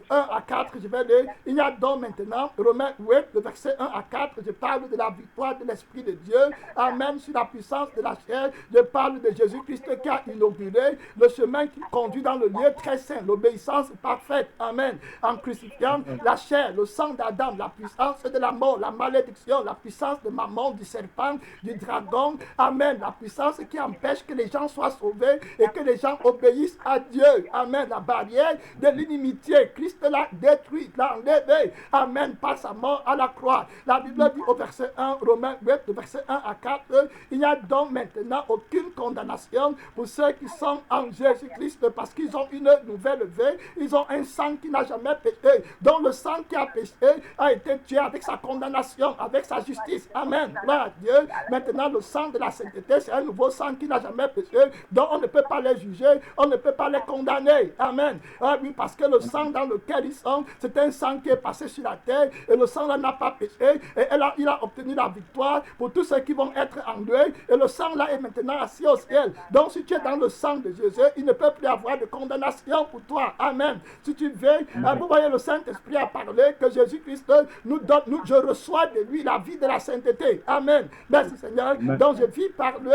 1 à 4, je vais lire. Il y a donc maintenant, Romains 8, le verset 1 à 4, je parle de la victoire de l'Esprit de Dieu. Amen. Sur la puissance de la chair, je parle de Jésus-Christ qui a inauguré le chemin qui conduit dans le lieu très saint, l'obéissance parfaite. Amen. En crucifiant la chair, le sang d'Adam, la puissance de la mort, la malédiction, la puissance de mammon, du serpent, du dragon. Amen. La puissance qui empêche que les gens soient sauvés et que les gens obéissent à Dieu. Amen. La barrière de l'inimitié, Christ l'a détruite, l'a enlevée. Amen. Par sa mort à la croix. La Bible dit au verset 1, Romains 8, le verset 1 à 4, il n'y a donc maintenant aucune condamnation pour ceux qui sont en Jésus-Christ parce qu'ils ont une nouvelle vie. Ils ont un sang qui n'a jamais péché, dont le sang qui a péché a été tué avec sa condamnation, avec sa justice. Amen. Gloire à Dieu. Maintenant, le sang de la sainteté, c'est un nouveau sang qui n'a jamais péché, dont on ne peut pas les juger, on ne peut pas les condamner. Amen. Ah oui, parce que le sang dans lequel ils sont, c'est un sang qui est passé sur la terre, et le sang là n'a pas péché, et il a obtenu la victoire pour tous ceux qui vont être en deuil, et le sang là est maintenant assis au ciel. Donc, si tu es dans le sang de Jésus, il ne peut plus avoir de condamnation pour toi. Amen. Si tu veux, vous voyez, le Saint-Esprit a parlé que Jésus-Christ nous donne, je reçois de lui la vie de la sainteté. Amen. Merci Seigneur. Amen. Donc je vis par lui.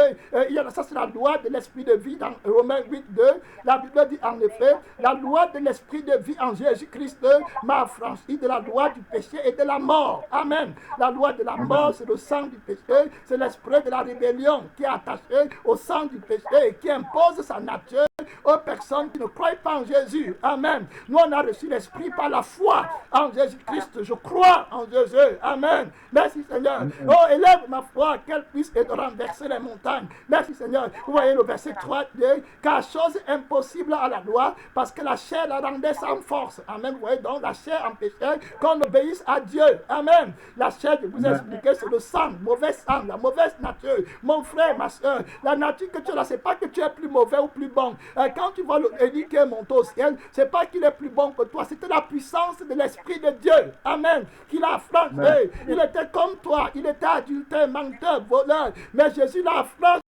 Ça c'est la loi de l'Esprit de vie dans Romains 8, 2. La Bible dit en effet, la loi de l'Esprit de vie en Jésus-Christ m'a affranchi de la loi du péché et de la mort. Amen. La loi de la mort, c'est le sang du péché, c'est l'esprit de la rébellion qui est attaché au sang du péché et qui impose sa nature aux personnes qui ne croient pas en Jésus. Amen. Nous on a reçu reçu l'Esprit par la foi en Jésus-Christ. Je crois en Jésus. Amen. Merci Seigneur. Amen. Oh, élève ma foi, qu'elle puisse renverser les montagnes. Merci Seigneur. Vous voyez le verset 3, car chose impossible à la loi, parce que la chair la rendait sans force. Amen. Vous voyez donc, la chair empêchait qu'on obéisse à Dieu. Amen. La chair, je vous ai expliqué, c'est le sang, mauvais sang, la mauvaise nature. Mon frère, ma soeur, la nature que tu as, c'est pas que tu es plus mauvais ou plus bon. Quand tu vois l'Élie qui est monté au ciel, c'est pas qu'il est plus bon que toi, c'était la puissance de l'Esprit de Dieu. Amen. Qu'il a affranchi. Il était comme toi, il était adultère, menteur, voleur. Mais Jésus l'a affranchi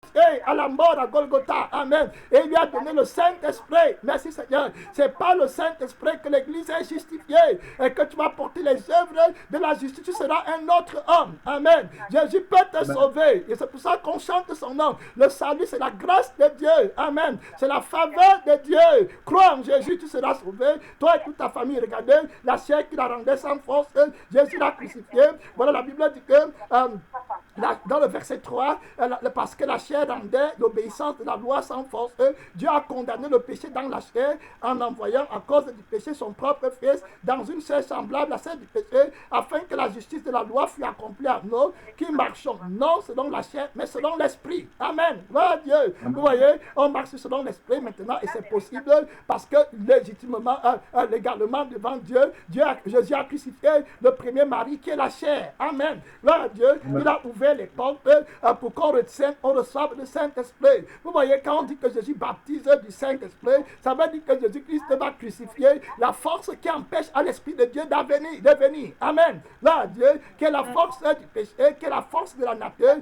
à la mort à Golgotha. Amen. Et il lui a donné le Saint-Esprit. Merci Seigneur. C'est pas le Saint-Esprit que l'Église est justifiée et que tu vas porter les œuvres de la justice. Tu seras un autre homme. Amen. Jésus peut te sauver. Et c'est pour ça qu'on chante son nom. Le salut, c'est la grâce de Dieu. Amen. C'est la faveur de Dieu. Crois en Jésus, tu seras sauvé. Toi et toute ta famille. Regardez la chair qui la rendait sans force. Jésus l'a crucifié. Voilà, la Bible dit que dans le verset 3, parce que la chair rendait l'obéissance de la loi sans force, Dieu a condamné le péché dans la chair en envoyant à cause du péché son propre Fils dans une chair semblable à celle du péché, afin que la justice de la loi fût accomplie à nous qui marchons non selon la chair, mais selon l'esprit. Amen. Gloire à Dieu. Vous voyez, on marche selon l'esprit maintenant et c'est possible parce que légitimement, légalement devant Dieu, Jésus a crucifié le premier mari qui est la chair. Amen. Gloire à Dieu. Il a ouvert les portes pour qu'on reçoive le Saint-Esprit. Vous voyez, quand on dit que Jésus baptise du Saint-Esprit, ça veut dire que Jésus-Christ va crucifier la force qui empêche à l'Esprit de Dieu de venir. Amen. Là, Dieu, qui est la force du péché, qui est la force de la nature.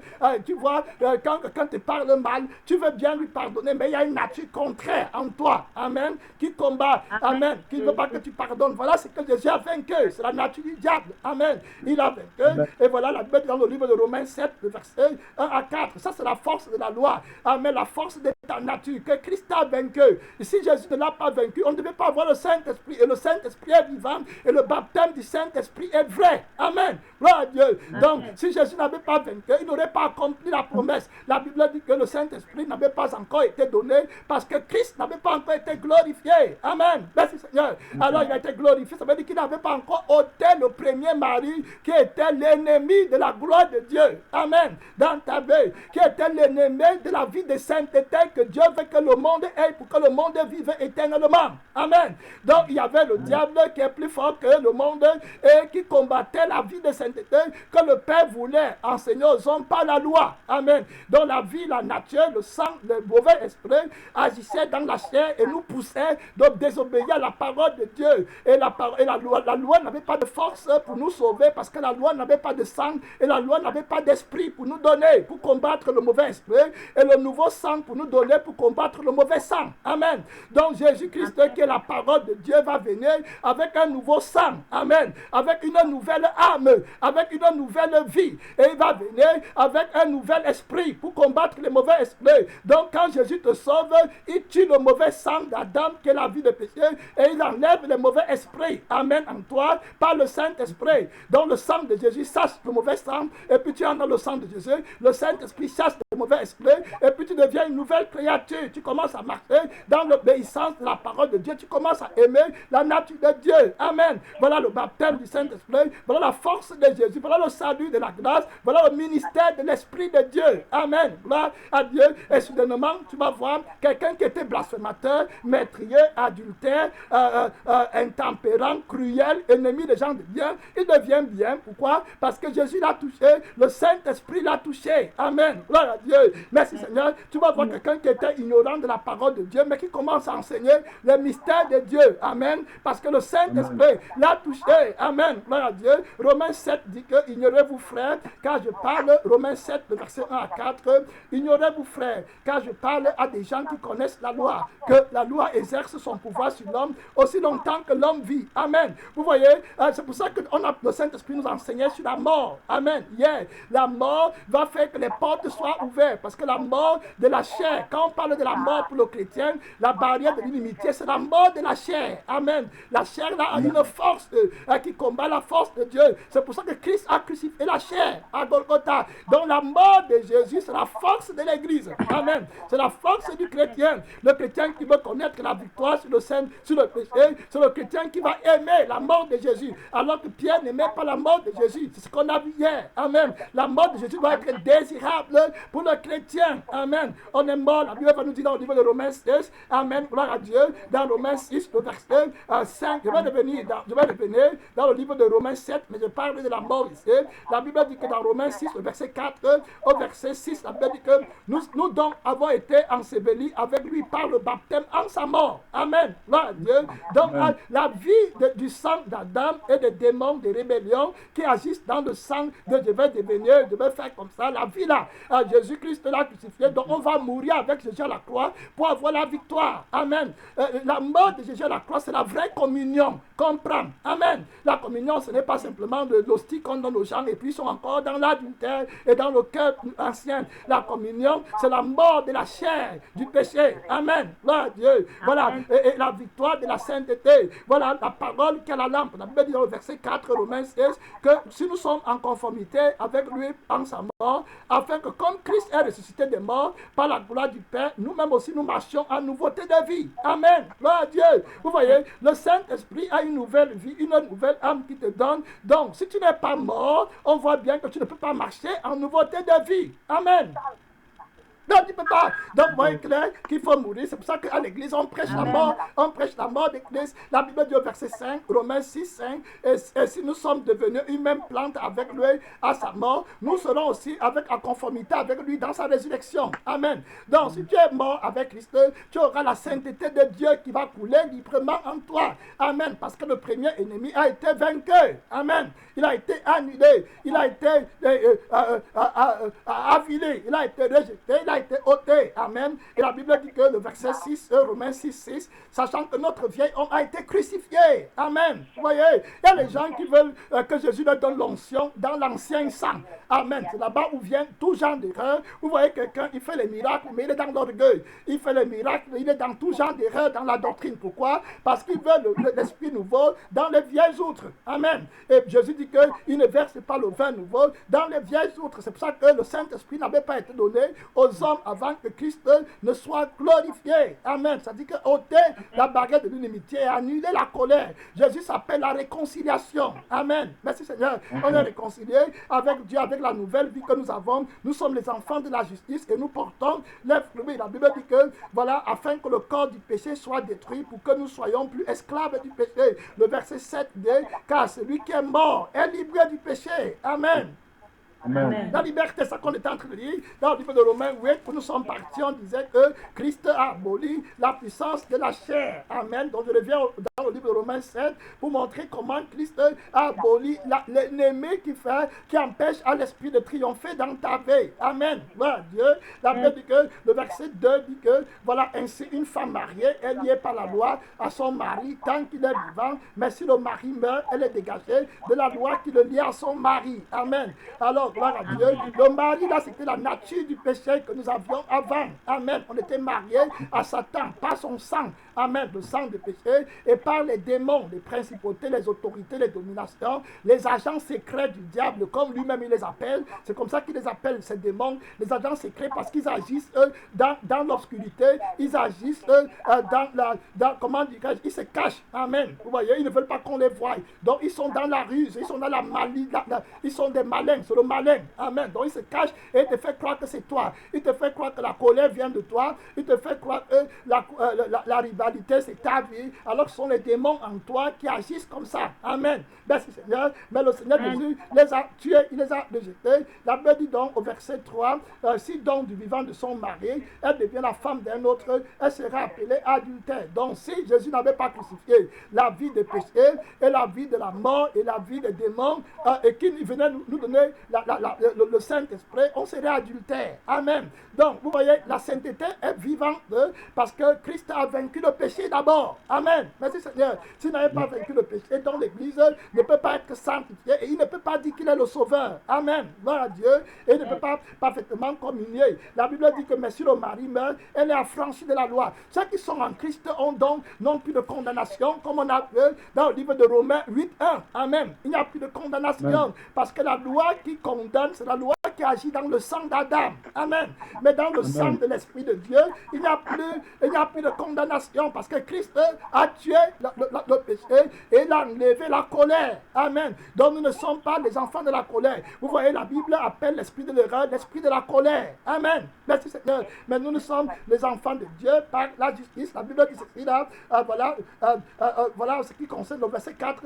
Tu vois, quand tu parles mal, tu veux bien lui pardonner, mais il y a une nature contraire en toi. Amen. Qui combat. Amen. Qui ne veut pas que tu pardonnes. Voilà ce que Jésus a vaincu. C'est la nature du diable. Amen. Il a vaincu. Et voilà la Bible dans le livre de Romains 7, le verset 1 à 4. Ça, c'est la force de la loi. Amen. La force de ta nature que Christ a vaincu. Et si Jésus ne l'a pas vaincu, on ne devait pas avoir le Saint-Esprit. Et le Saint-Esprit est vivant. Et le baptême du Saint-Esprit est vrai. Amen. Gloire à Dieu. Donc, si Jésus n'avait pas vaincu, il n'aurait pas accompli la promesse. La Bible dit que le Saint-Esprit n'avait pas encore été donné parce que Christ n'avait pas encore été glorifié. Amen. Merci Seigneur. Alors, il a été glorifié. Ça veut dire qu'il n'avait pas encore ôté le premier mari qui était l'ennemi de la gloire de Dieu. Amen. Dans ta vie, qui était l'ennemi de la vie de sainteté que Dieu veut que le monde ait pour que le monde vive éternellement. Amen. Donc, il y avait le diable qui est plus fort que le monde et qui combattait la vie de sainteté que le Père voulait enseigner aux hommes par la loi. Amen. Donc, la vie, la nature, le sang, le mauvais esprit agissaient dans la chair et nous poussaient de désobéir à la parole de Dieu. Et la loi n'avait pas de force pour nous sauver parce que la loi n'avait pas de sang et la loi n'avait pas d'esprit pour nous donner, pour combattre le mauvais esprit et le nouveau sang pour nous donner pour combattre le mauvais sang. Amen. Donc Jésus-Christ qui est la parole de Dieu va venir avec un nouveau sang. Amen. Avec une nouvelle âme, avec une nouvelle vie. Et il va venir avec un nouvel esprit pour combattre les mauvais esprits. Donc quand Jésus te sauve, il tue le mauvais sang d'Adam qui est la vie de péché et il enlève les mauvais esprits. Amen. En toi par le Saint-Esprit. Donc le sang de Jésus chasse le mauvais sang et puis tu entres dans le sang de Jésus. Le Saint-Esprit chasse le mauvais esprit et puis tu deviens une nouvelle créature. Tu commences à marcher dans l'obéissance de la parole de Dieu. Tu commences à aimer la nature de Dieu. Amen. Voilà le baptême du Saint-Esprit. Voilà la force de Jésus. Voilà le salut de la grâce. Voilà le ministère de l'Esprit de Dieu. Amen. Gloire à Dieu. Et soudainement, tu vas voir quelqu'un qui était blasphémateur, meurtrier, adultère, intempérant, cruel, ennemi des gens de bien. Il devient bien. Pourquoi? Parce que Jésus l'a touché. Le Saint-Esprit l'a touché. Amen. Gloire à Dieu. Merci Seigneur. Tu vas voir quelqu'un qui était ignorant de la parole de Dieu, mais qui commence à enseigner le mystère de Dieu. Amen. Parce que le Saint-Esprit l'a touché. Amen. Gloire à Dieu. Romains 7 dit que ignorez-vous frères, car je parle, Romains 7, le verset 1 à 4, ignorez-vous frères, car je parle à des gens qui connaissent la loi, que la loi exerce son pouvoir sur l'homme aussi longtemps que l'homme vit. Amen. Vous voyez, c'est pour ça que le Saint-Esprit nous enseignait sur la mort. Amen. Hier, La mort va faire que les portes soient ouvertes. Parce que la mort de la chair, quand on parle de la mort pour le chrétien, la barrière de l'inimitié, c'est la mort de la chair. Amen. La chair là, a une force qui combat la force de Dieu. C'est pour ça que Christ a crucifié la chair à Golgotha. Donc la mort de Jésus, c'est la force de l'Église. Amen. C'est la force du chrétien. Le chrétien qui veut connaître la victoire sur le péché, c'est le chrétien qui va aimer la mort de Jésus. Alors que Pierre n'aimait pas la mort de Jésus. C'est ce qu'on a vu hier. Amen. La mort de Jésus doit être désirable pour le chrétien. Amen. On est mort. La Bible va nous dire dans le livre de Romains 6. Amen. Gloire à Dieu. Dans Romains 6, le verset 5. Je vais revenir dans le livre de Romains 7, mais je parle de la mort ici. La Bible dit que dans Romains 6, le verset 4 au verset 6, la Bible dit que nous donc avons été ensevelis avec lui par le baptême en sa mort. Amen. Gloire à Dieu. Donc la vie du sang d'Adam et des démons de rébellion qui agissent dans le sang de je vais devenir, je vais faire comme ça, la vie là, Jésus-Christ l'a crucifié, donc on va mourir avec Jésus à la croix pour avoir la victoire. Amen. La mort de Jésus à la croix, c'est la vraie communion qu'on prend. Amen. La communion, ce n'est pas simplement de l'hostie qu'on donne aux gens et puis ils sont encore dans l'adultère et dans le cœur ancien. La communion, c'est la mort de la chair, du péché. Amen. Gloire à Dieu. Voilà. Et la victoire de la sainteté. Voilà la parole qui est la lampe. La Bible dit dans le verset 4, Romains 16, que si nous sommes en conformité avec lui en sa mort, afin que comme Christ est ressuscité des morts par la gloire du Père, nous-mêmes aussi nous marchions en nouveauté de vie. Amen. Gloire à Dieu. Vous voyez, le Saint-Esprit a une nouvelle vie, une nouvelle âme qui te donne. Donc, si tu n'es pas mort, on voit bien que tu ne peux pas marcher en nouveauté de vie. Amen. Non, tu ne peux pas. Donc, moi, il est clair qu'il faut mourir. C'est pour ça qu'à l'église, on prêche la mort. On prêche la mort de Christ. La Bible dit au verset 5, Romains 6, 5. Et si nous sommes devenus une même plante avec lui à sa mort, nous serons aussi en conformité avec lui dans sa résurrection. Amen. Donc, si tu es mort avec Christ, tu auras la sainteté de Dieu qui va couler librement en toi. Amen. Parce que le premier ennemi a été vaincu. Amen. Il a été annulé. Il a été avilé. Il a été rejeté. Il a été ôté. Amen. Et la Bible dit que le verset 6, Romains 6, 6, sachant que notre vieil homme a été crucifié. Amen. Vous voyez, il y a les gens qui veulent que Jésus leur donne l'onction dans l'ancien sang. Amen. C'est là-bas où vient tout genre d'erreur. Vous voyez quelqu'un, il fait les miracles, mais il est dans l'orgueil. Il fait les miracles, il est dans tout genre d'erreur dans la doctrine. Pourquoi? Parce qu'il veut l'esprit nouveau dans les vieilles outres. Amen. Et Jésus dit qu'il ne verse pas le vin nouveau dans les vieilles outres. C'est pour ça que le Saint-Esprit n'avait pas été donné aux hommes avant que Christ ne soit glorifié. Amen. Ça dit que ôter la barrière de l'inimitié et annuler la colère. Jésus s'appelle la réconciliation. Amen. Merci Seigneur. On est réconcilié avec Dieu, avec la nouvelle vie que nous avons. Nous sommes les enfants de la justice et nous portons les fruits. La Bible dit que, voilà, afin que le corps du péché soit détruit pour que nous soyons plus esclaves du péché. Le verset 7 dit, car celui qui est mort est libre du péché. Amen. Amen. La liberté, c'est ça qu'on est en train de lire. Dans le livre de Romains 8, où nous sommes partis, on disait que Christ a aboli la puissance de la chair. Amen. Donc je reviens dans le livre de Romains 7 pour montrer comment Christ a aboli l'ennemi qui empêche à l'esprit de triompher dans ta vie. Amen. Voilà Dieu. La Bible dit que le verset 2 dit que voilà, ainsi une femme mariée est liée par la loi à son mari tant qu'il est vivant. Mais si le mari meurt, elle est dégagée de la loi qui le lie à son mari. Amen. Alors, gloire à Dieu. Le mari, là, c'était la nature du péché que nous avions avant. Amen. On était mariés à Satan, par son sang. Amen. Le sang du péché. Et par les démons, les principautés, les autorités, les dominations, les agents secrets du diable, comme lui-même il les appelle. C'est comme ça qu'il les appelle, ces démons, les agents secrets, parce qu'ils agissent dans l'obscurité. Ils agissent comment dirais-je, ils se cachent. Amen. Vous voyez, ils ne veulent pas qu'on les voie. Donc, ils sont dans la ruse, ils sont dans la malice, ils sont des malins. C'est le malin. Amen. Donc il se cache et il te fait croire que c'est toi. Il te fait croire que la colère vient de toi. Il te fait croire que la rivalité c'est ta vie. Alors que ce sont les démons en toi qui agissent comme ça. Amen. Merci Seigneur. Mais le Seigneur Jésus les a tués, il les a rejetés. La Bible dit donc au verset 3, si donc du vivant de son mari, elle devient la femme d'un autre, elle sera appelée adultère. Donc si Jésus n'avait pas crucifié la vie des péchés et la vie de la mort et la vie des démons et qu'il venait nous donner le Saint-Esprit, on serait adultère. Amen. Donc, vous voyez, la sainteté est vivante parce que Christ a vaincu le le péché d'abord. Amen. Merci Seigneur. S'il n'avait pas vaincu le péché, donc l'Église ne peut pas être sanctifiée et il ne peut pas dire qu'il est le sauveur. Amen. Gloire à Dieu. Et il ne peut pas parfaitement communier. La Bible dit que mais si le mari meurt, elle est affranchie de la loi. Ceux qui sont en Christ ont donc non plus de condamnation, comme on a vu dans le livre de Romains 8:1. Amen. Il n'y a plus de condamnation. Amen. Parce que la loi qui condamne, c'est la loi qui agit dans le sang d'Adam. Amen. Mais dans le sang de l'Esprit de Dieu, il n'y a plus de condamnation parce que Christ a tué le péché et il a enlevé la colère. Amen. Donc nous ne sommes pas les enfants de la colère. Vous voyez, la Bible appelle l'esprit de l'erreur l'esprit de la colère. Amen. Merci Seigneur. Mais nous sommes les enfants de Dieu par la justice. La Bible qui s'écrit là, voilà ce qui concerne le verset 4,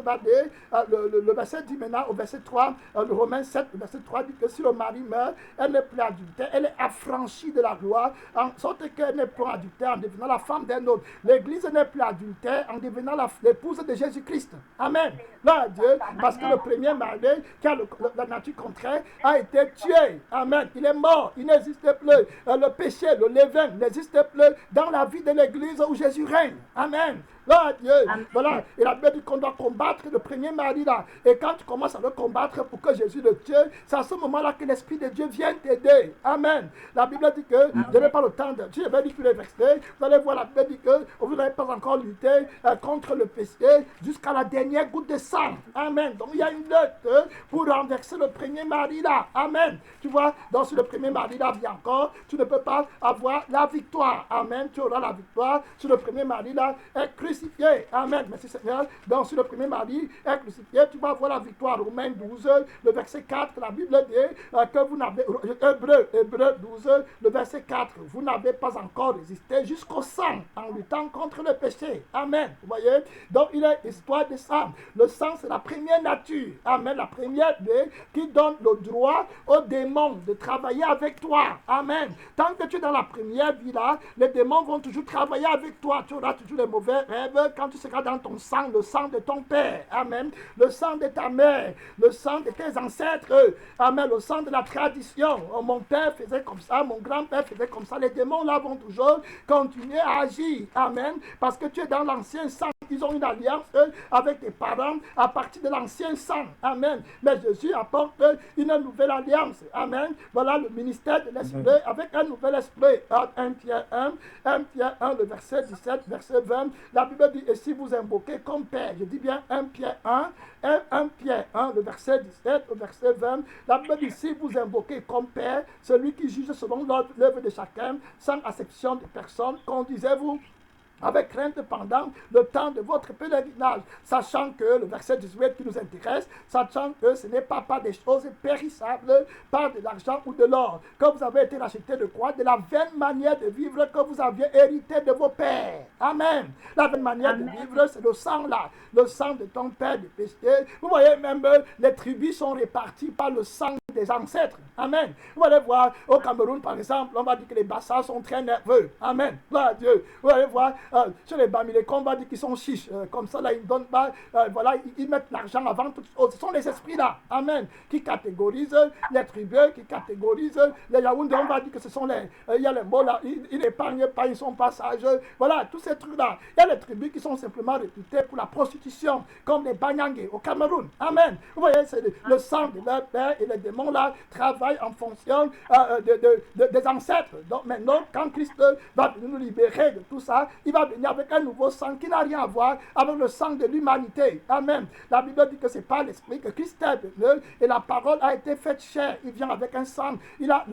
le verset dit maintenant au verset 3, le Romains 7, le verset 3 dit que si le mari meurt, elle n'est plus adultère, elle est affranchie de la loi, en sorte qu'elle n'est plus adultère en devenant la femme d'un autre. L'Église n'est plus adultère en devenant l'épouse de Jésus-Christ. Amen. Là, Dieu, parce que le premier mari qui a la nature contraire a été tué. Amen. Il est mort, il n'existe plus. Le péché, le levain n'existe plus dans la vie de l'Église où Jésus règne. Amen. Là, Dieu, voilà, et la Bible dit qu'on doit combattre le premier mari là. Et quand tu commences à le combattre pour que Jésus le tue, c'est à ce moment-là que l'Esprit de Dieu vient t'aider. Amen. La Bible dit que, je n'ai pas le temps de, si je vais lire tous les versets, vous allez voir, la Bible dit que vous n'avez pas encore lutté contre le péché jusqu'à la dernière goutte de sang. Amen. Donc il y a une lutte pour renverser le premier mari là. Amen. Tu vois, donc si le premier mari là vient encore, tu ne peux pas avoir la victoire. Amen. Tu auras la victoire si le premier mari là est crucifié. Amen. Merci Seigneur. Donc, sur le premier mari est crucifié, tu vas avoir la victoire. Romains 12, le verset 4, la Bible dit que vous n'avez, Hébreux 12, le verset 4, vous n'avez pas encore résisté jusqu'au sang en luttant contre le péché. Amen. Vous voyez? Donc, il est histoire de sang. Le sang, c'est la première nature. Amen. La première qui donne le droit aux démons de travailler avec toi. Amen. Tant que tu es dans la première vie là, les démons vont toujours travailler avec toi. Tu auras toujours les mauvais rêves quand tu seras dans ton sang, le sang de ton père. Amen. Le sang de ta mère, le sang de tes ancêtres. Amen. Le sang de la tradition. Oh, mon père faisait comme ça, mon grand-père faisait comme ça. Les démons là vont toujours continuer à agir. Amen. Parce que tu es dans l'ancien sang. Ils ont une alliance avec tes parents à partir de l'ancien sang. Amen. Mais Jésus apporte une nouvelle alliance. Amen. Voilà le ministère de l'Esprit avec un nouvel esprit. 1 Pierre 1, le verset 17, verset 20. La Bible dit, et si vous invoquez comme Père, je dis bien 1 Pierre 1, le verset 17, le verset 20. La Bible dit, si vous invoquez comme Père, celui qui juge selon l'œuvre de chacun, sans acception de personne, conduisez-vous avec crainte pendant le temps de votre pèlerinage, sachant que, le verset 18 qui nous intéresse, sachant que ce n'est pas par des choses périssables, par de l'argent ou de l'or, que vous avez été racheté de quoi? De la vaine manière de vivre que vous aviez hérité de vos pères. Amen. La vaine manière de vivre, c'est le sang là, le sang de ton père de péché. Vous voyez même, les tribus sont réparties par le sang des ancêtres. Amen. Vous allez voir, au Cameroun par exemple, on va dire que les Bassas sont très nerveux. Amen. Gloire à Dieu. Vous allez voir, chez les Bamilékons, on va dire qu'ils sont chiches. Comme ça, là, ils donnent pas, voilà, ils mettent l'argent avant tout. Ce sont les esprits là. Amen. Qui catégorisent les tribus, qui catégorisent les Yaoundé. On va dire que ce sont les, il y a les mots là, ils n'épargnent pas, ils sont pas sages. Voilà, tous ces trucs là. Il y a les tribus qui sont simplement réputées pour la prostitution, comme les Banyangé au Cameroun. Amen. Vous voyez, c'est le sang de leur père et les démons là travaillent en fonction des ancêtres. Donc maintenant, quand Christ va venir nous libérer de tout ça, il va venir avec un nouveau sang qui n'a rien à voir avec le sang de l'humanité. Amen. La Bible dit que c'est par l'esprit que Christ est venu et la parole a été faite chair. Il vient avec un sang. Il a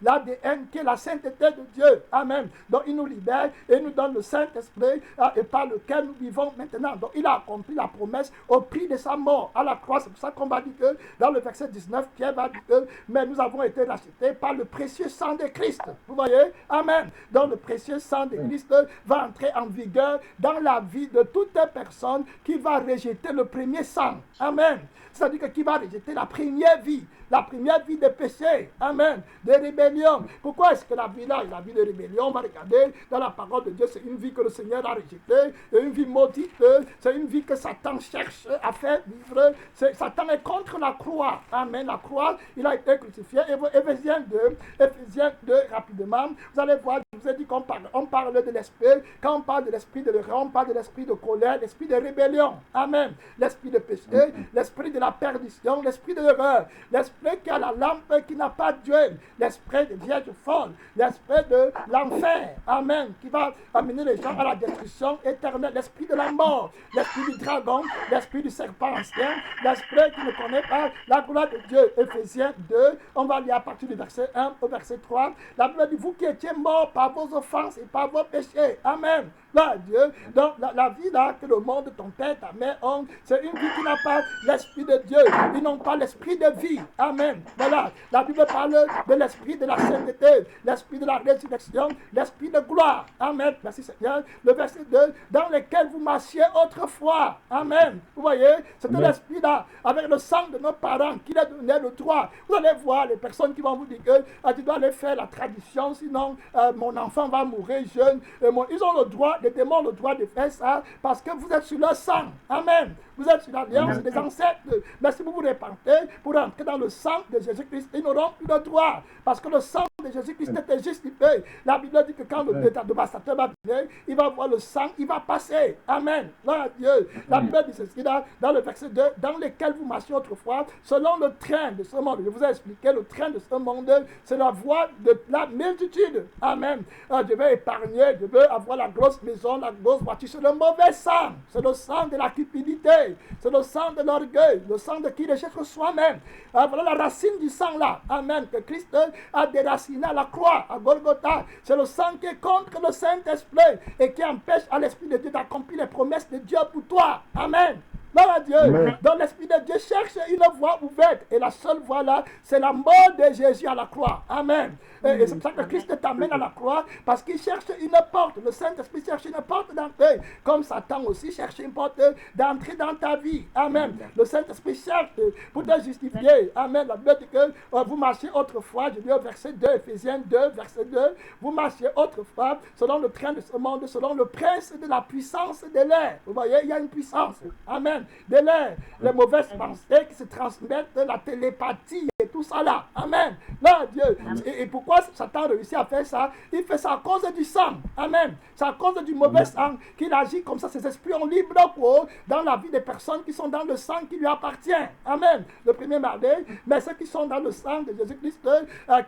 l'ADN qui est la sainteté de Dieu. Amen. Donc il nous libère et nous donne le Saint-Esprit et par lequel nous vivons maintenant. Donc il a accompli la promesse au prix de sa mort à la croix. C'est pour ça qu'on va dire que dans le verset 19, Pierre va dire que mais nous avons été rachetés par le précieux sang de Christ. Vous voyez? Amen. Donc le précieux sang de Christ va entrer en vigueur dans la vie de toute personne qui va rejeter le premier sang. Amen. C'est-à-dire que qui va rejeter la première vie de péché. Amen. De rébellion. Pourquoi est-ce que la vie là, la vie de rébellion, on va regarder dans la parole de Dieu, c'est une vie que le Seigneur a rejetée, c'est une vie maudite, c'est une vie que Satan cherche à faire vivre. Satan est contre la croix. Amen. La croix il a été crucifié. Éphésiens 2, rapidement, vous allez voir, je vous ai dit qu'on parle de l'esprit. Quand on parle de l'esprit de l'erreur, on parle de l'esprit de colère, l'esprit de rébellion. Amen. L'esprit de péché, l'esprit de la perdition, l'esprit de l'erreur, l'esprit qui a la lampe qui n'a pas d'huile, l'esprit de vierge folle, l'esprit de l'enfer. Amen. Qui va amener les gens à la destruction éternelle. L'esprit de la mort, l'esprit du dragon, l'esprit du serpent ancien, l'esprit qui ne connaît pas la gloire de Dieu. Éphésiens 2, on va lire à partir du verset 1 au verset 3. La Bible dit, vous qui étiez morts par vos offenses et par vos péchés. Amen. Là, Dieu, donc la vie là que le monde, ton père, ta mère ont, c'est une vie qui n'a pas l'esprit de Dieu. Ils n'ont pas l'esprit de vie. Amen. Voilà. La Bible parle de l'esprit de la sainteté, l'esprit de la résurrection, l'esprit de gloire. Amen. Merci Seigneur. Le verset 2, dans lequel vous marchiez autrefois. Amen. Vous voyez, c'était l'esprit là, avec le sang de nos parents qui leur donnait le droit. Vous allez voir les personnes qui vont vous dire que tu dois aller faire la tradition, sinon mon enfant va mourir jeune. Ils ont le droit, les démons ont le droit de faire ça parce que vous êtes sur leur sang. Amen. Vous êtes sur l'alliance des ancêtres. Mais si vous vous répandez pour entrer dans le sang de Jésus-Christ, ils n'auront plus de droit. Parce que le sang de Jésus-Christ était justifié. La Bible dit que quand le dévastateur va venir, il va voir le sang, il va passer. Amen. Gloire à Dieu. La Bible dit ceci dans le verset 2, dans lequel vous marchiez autrefois, selon le train de ce monde. Je vous ai expliqué, le train de ce monde, c'est la voie de la multitude. Amen. Je vais épargner, je veux avoir la grosse maison, la grosse voiture. C'est le mauvais sang. C'est le sang de la cupidité. C'est le sang de l'orgueil. Le sang de qui recherche soi-même. Voilà la racine du sang là. Amen. Que Christ a déraciné à la croix, à Golgotha. C'est le sang qui est contre le Saint-Esprit et qui empêche à l'Esprit de Dieu d'accomplir les promesses de Dieu pour toi. Amen. Gloire à Dieu. Donc l'Esprit de Dieu cherche une voie ouverte. Et la seule voie là, c'est la mort de Jésus à la croix. Amen. Et c'est pour ça que Christ t'amène à la croix, parce qu'il cherche une porte. Le Saint-Esprit cherche une porte d'entrée. Comme Satan aussi cherche une porte d'entrée dans ta vie. Amen. Le Saint-Esprit cherche pour te justifier. Amen. La Bible dit que vous marchiez autrefois, je dis au verset 2, Éphésiens 2, verset 2, vous marchiez autrefois selon le train de ce monde, selon le prince de la puissance de l'air. Vous voyez, il y a une puissance. Amen. De l'air, les mauvaises pensées qui se transmettent, la télépathie et tout ça là. Amen. Là, Dieu. Et pourquoi Satan réussit à faire ça? Il fait ça à cause du sang. Amen. C'est à cause du mauvais sang qu'il agit comme ça. Ces esprits ont libre cours dans la vie des personnes qui sont dans le sang qui lui appartient. Amen. Le premier mardi, mais ceux qui sont dans le sang de Jésus-Christ,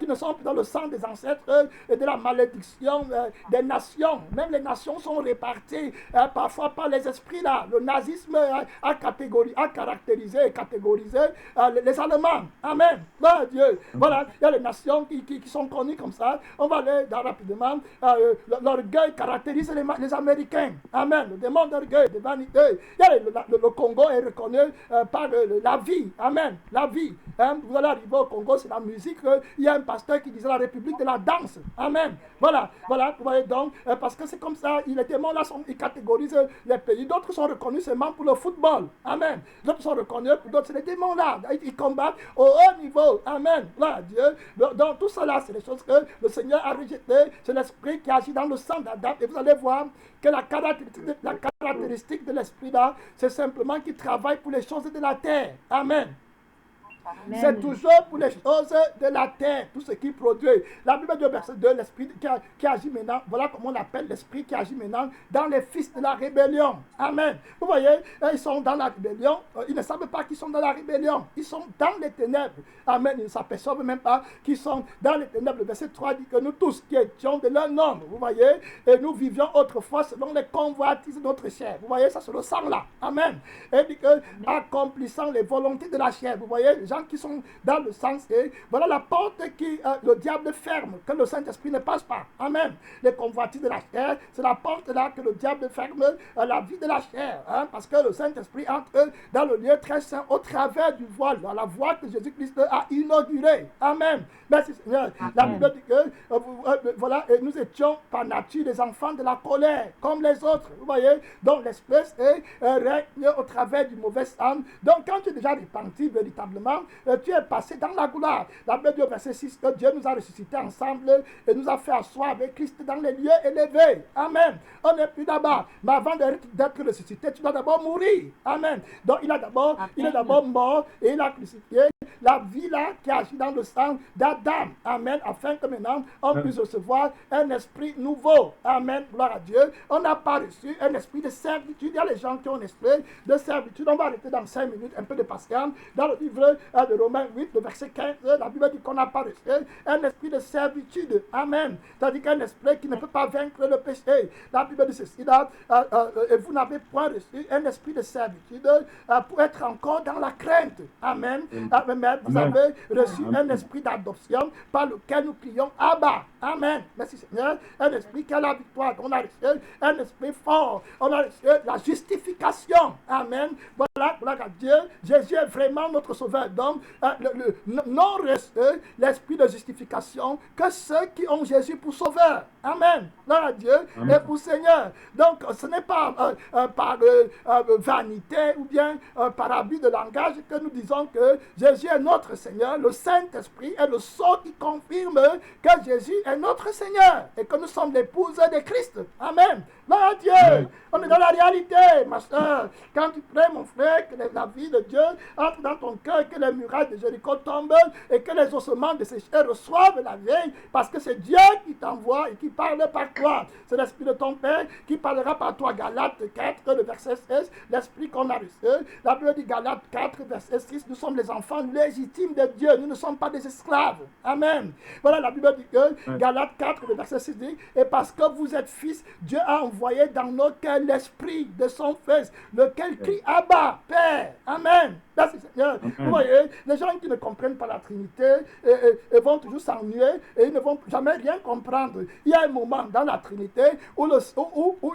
qui ne sont plus dans le sang des ancêtres et de la malédiction des nations. Même les nations sont réparties parfois par les esprits là. Le nazisme a caractérisé et catégorisé les Allemands. Amen. Là, Dieu. Voilà, il y a les nations qui sont connues comme ça. On va aller rapidement. L'orgueil caractérise les Américains. Amen. Le démon d'orgueil, de vanité. Le Congo est reconnu par la vie. Amen. La vie. Vous allez arriver au Congo, c'est la musique. Il y a un pasteur qui disait la République de la danse. Amen. Voilà. Voilà. Vous voyez donc, parce que c'est comme ça. Les démons là, ils catégorisent les pays. D'autres sont reconnus seulement pour le football. Amen. D'autres sont reconnus, d'autres, c'est les démons là. Ils combattent au haut niveau. Amen. Là, Dieu. Donc, tout cela, c'est des choses que le Seigneur a rejetées. C'est l'esprit qui agit dans le sang d'Adam. Et vous allez voir que la caractéristique de l'esprit là, c'est simplement qu'il travaille pour les choses de la terre. Amen. C'est toujours pour les choses de la terre, tout ce qui produit. La Bible dit au verset 2, l'esprit qui agit maintenant, voilà comment on l'appelle l'esprit qui agit maintenant dans les fils de la rébellion. Amen. Vous voyez, ils sont dans la rébellion, ils ne savent pas qu'ils sont dans la rébellion, ils sont dans les ténèbres. Amen. Ils ne s'aperçoivent même pas qu'ils sont dans les ténèbres. Le verset 3 dit que nous tous qui étions de leur nombre, vous voyez, et nous vivions autrefois selon les convoitises de notre chair. Vous voyez, ça c'est le sang là. Amen. Et dit que accomplissant les volontés de la chair, vous voyez, les gens qui sont dans le sens et voilà la porte qui le diable ferme, que le Saint-Esprit ne passe pas. Amen. Les convoitises de la chair, c'est la porte là que le diable ferme la vie de la chair, parce que le Saint-Esprit entre dans le lieu très saint au travers du voile, dans la voie que Jésus-Christ a inaugurée. Amen. Merci Seigneur. La Bible dit que voilà, et nous étions par nature des enfants de la colère, comme les autres. Vous voyez, donc l'espèce règne au travers du mauvais sang. Donc quand tu es déjà repenti véritablement, tu es passé dans la gloire. La Bible dit au verset 6 que Dieu nous a ressuscités ensemble et nous a fait asseoir avec Christ dans les lieux élevés. Amen. On n'est plus là-bas. Mais avant d'être ressuscité, tu dois d'abord mourir. Amen. Donc il est d'abord mort et il a crucifié la vie là qui agit dans le sang d'Adam. Amen. Afin que maintenant, on puisse recevoir un esprit nouveau. Amen. Gloire à Dieu. On n'a pas reçu un esprit de servitude. Il y a les gens qui ont un esprit de servitude. On va arrêter dans 5 minutes, un peu de patience. Dans le livre de Romains 8, le verset 15, la Bible dit qu'on n'a pas reçu un esprit de servitude. Amen. C'est-à-dire qu'un esprit qui ne peut pas vaincre le péché. La Bible dit ceci là, et vous n'avez point reçu un esprit de servitude pour être encore dans la crainte. Amen. Mais vous avez reçu un esprit d'adoption par lequel nous crions Abba. Amen. Merci Seigneur. Un esprit qui a la victoire. On a reçu un esprit fort. On a reçu la justification. Amen. Voilà, gloire à Dieu. Jésus est vraiment notre sauveur. Donc, non reste l'esprit de justification que ceux qui ont Jésus pour sauveur. Amen. Gloire à Dieu et pour Seigneur. Donc, ce n'est pas par vanité ou bien par abus de langage que nous disons que Jésus est notre Seigneur. Le Saint-Esprit est le sceau qui confirme que Jésus est notre Seigneur et que nous sommes l'épouse de Christ. Amen. Gloire à Dieu. Amen. On est dans la réalité, ma soeur. Quand tu pries, mon frère, que la vie de Dieu entre dans ton cœur, que les murailles de Jéricho tombent et que les ossements de ces chairs reçoivent la vie, parce que c'est Dieu qui t'envoie et qui parle par toi. C'est l'Esprit de ton Père qui parlera par toi. Galates 4, le verset 16, l'Esprit qu'on a reçu. La Bible dit Galates 4, verset 6, nous sommes les enfants légitimes de Dieu. Nous ne sommes pas des esclaves. Amen. Voilà, la Bible dit que Galates 4, le verset 6 dit, et parce que vous êtes fils, Dieu a envoyé dans nos cœurs l'Esprit de son Fils, lequel crie Abba, Père. Amen. Là, c'est Seigneur. Vous voyez, les gens qui ne comprennent pas la Trinité vont toujours s'ennuyer et ils ne vont jamais rien comprendre. Il y a un moment dans la Trinité où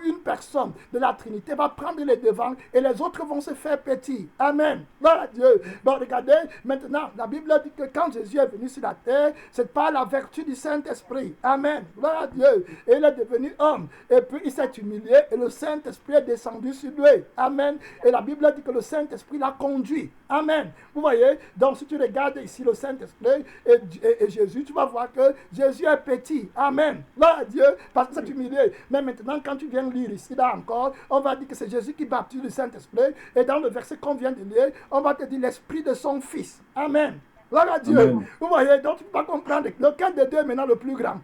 une personne de la Trinité va prendre les devants et les autres vont se faire petits. Amen. Gloire à Dieu. Bon, regardez, maintenant, la Bible dit que quand Jésus est venu sur la terre, c'est par la vertu du Saint-Esprit. Amen. Gloire à Dieu. Et il est devenu homme. Et puis il s'est humilié et le Saint-Esprit est descendu sur lui. Amen. Et la Bible dit que le Saint-Esprit l'a conduit. Amen. Vous voyez, donc si tu regardes ici le Saint-Esprit et Jésus, tu vas voir que Jésus est petit. Amen. Gloire à Dieu, parce que c'est humilié. Mais maintenant, quand tu viens lire ici, là encore, on va dire que c'est Jésus qui baptise le Saint-Esprit. Et dans le verset qu'on vient de lire, on va te dire l'Esprit de son Fils. Amen. Gloire à Dieu. Amen. Vous voyez, donc tu ne peux pas comprendre lequel des deux est maintenant le plus grand.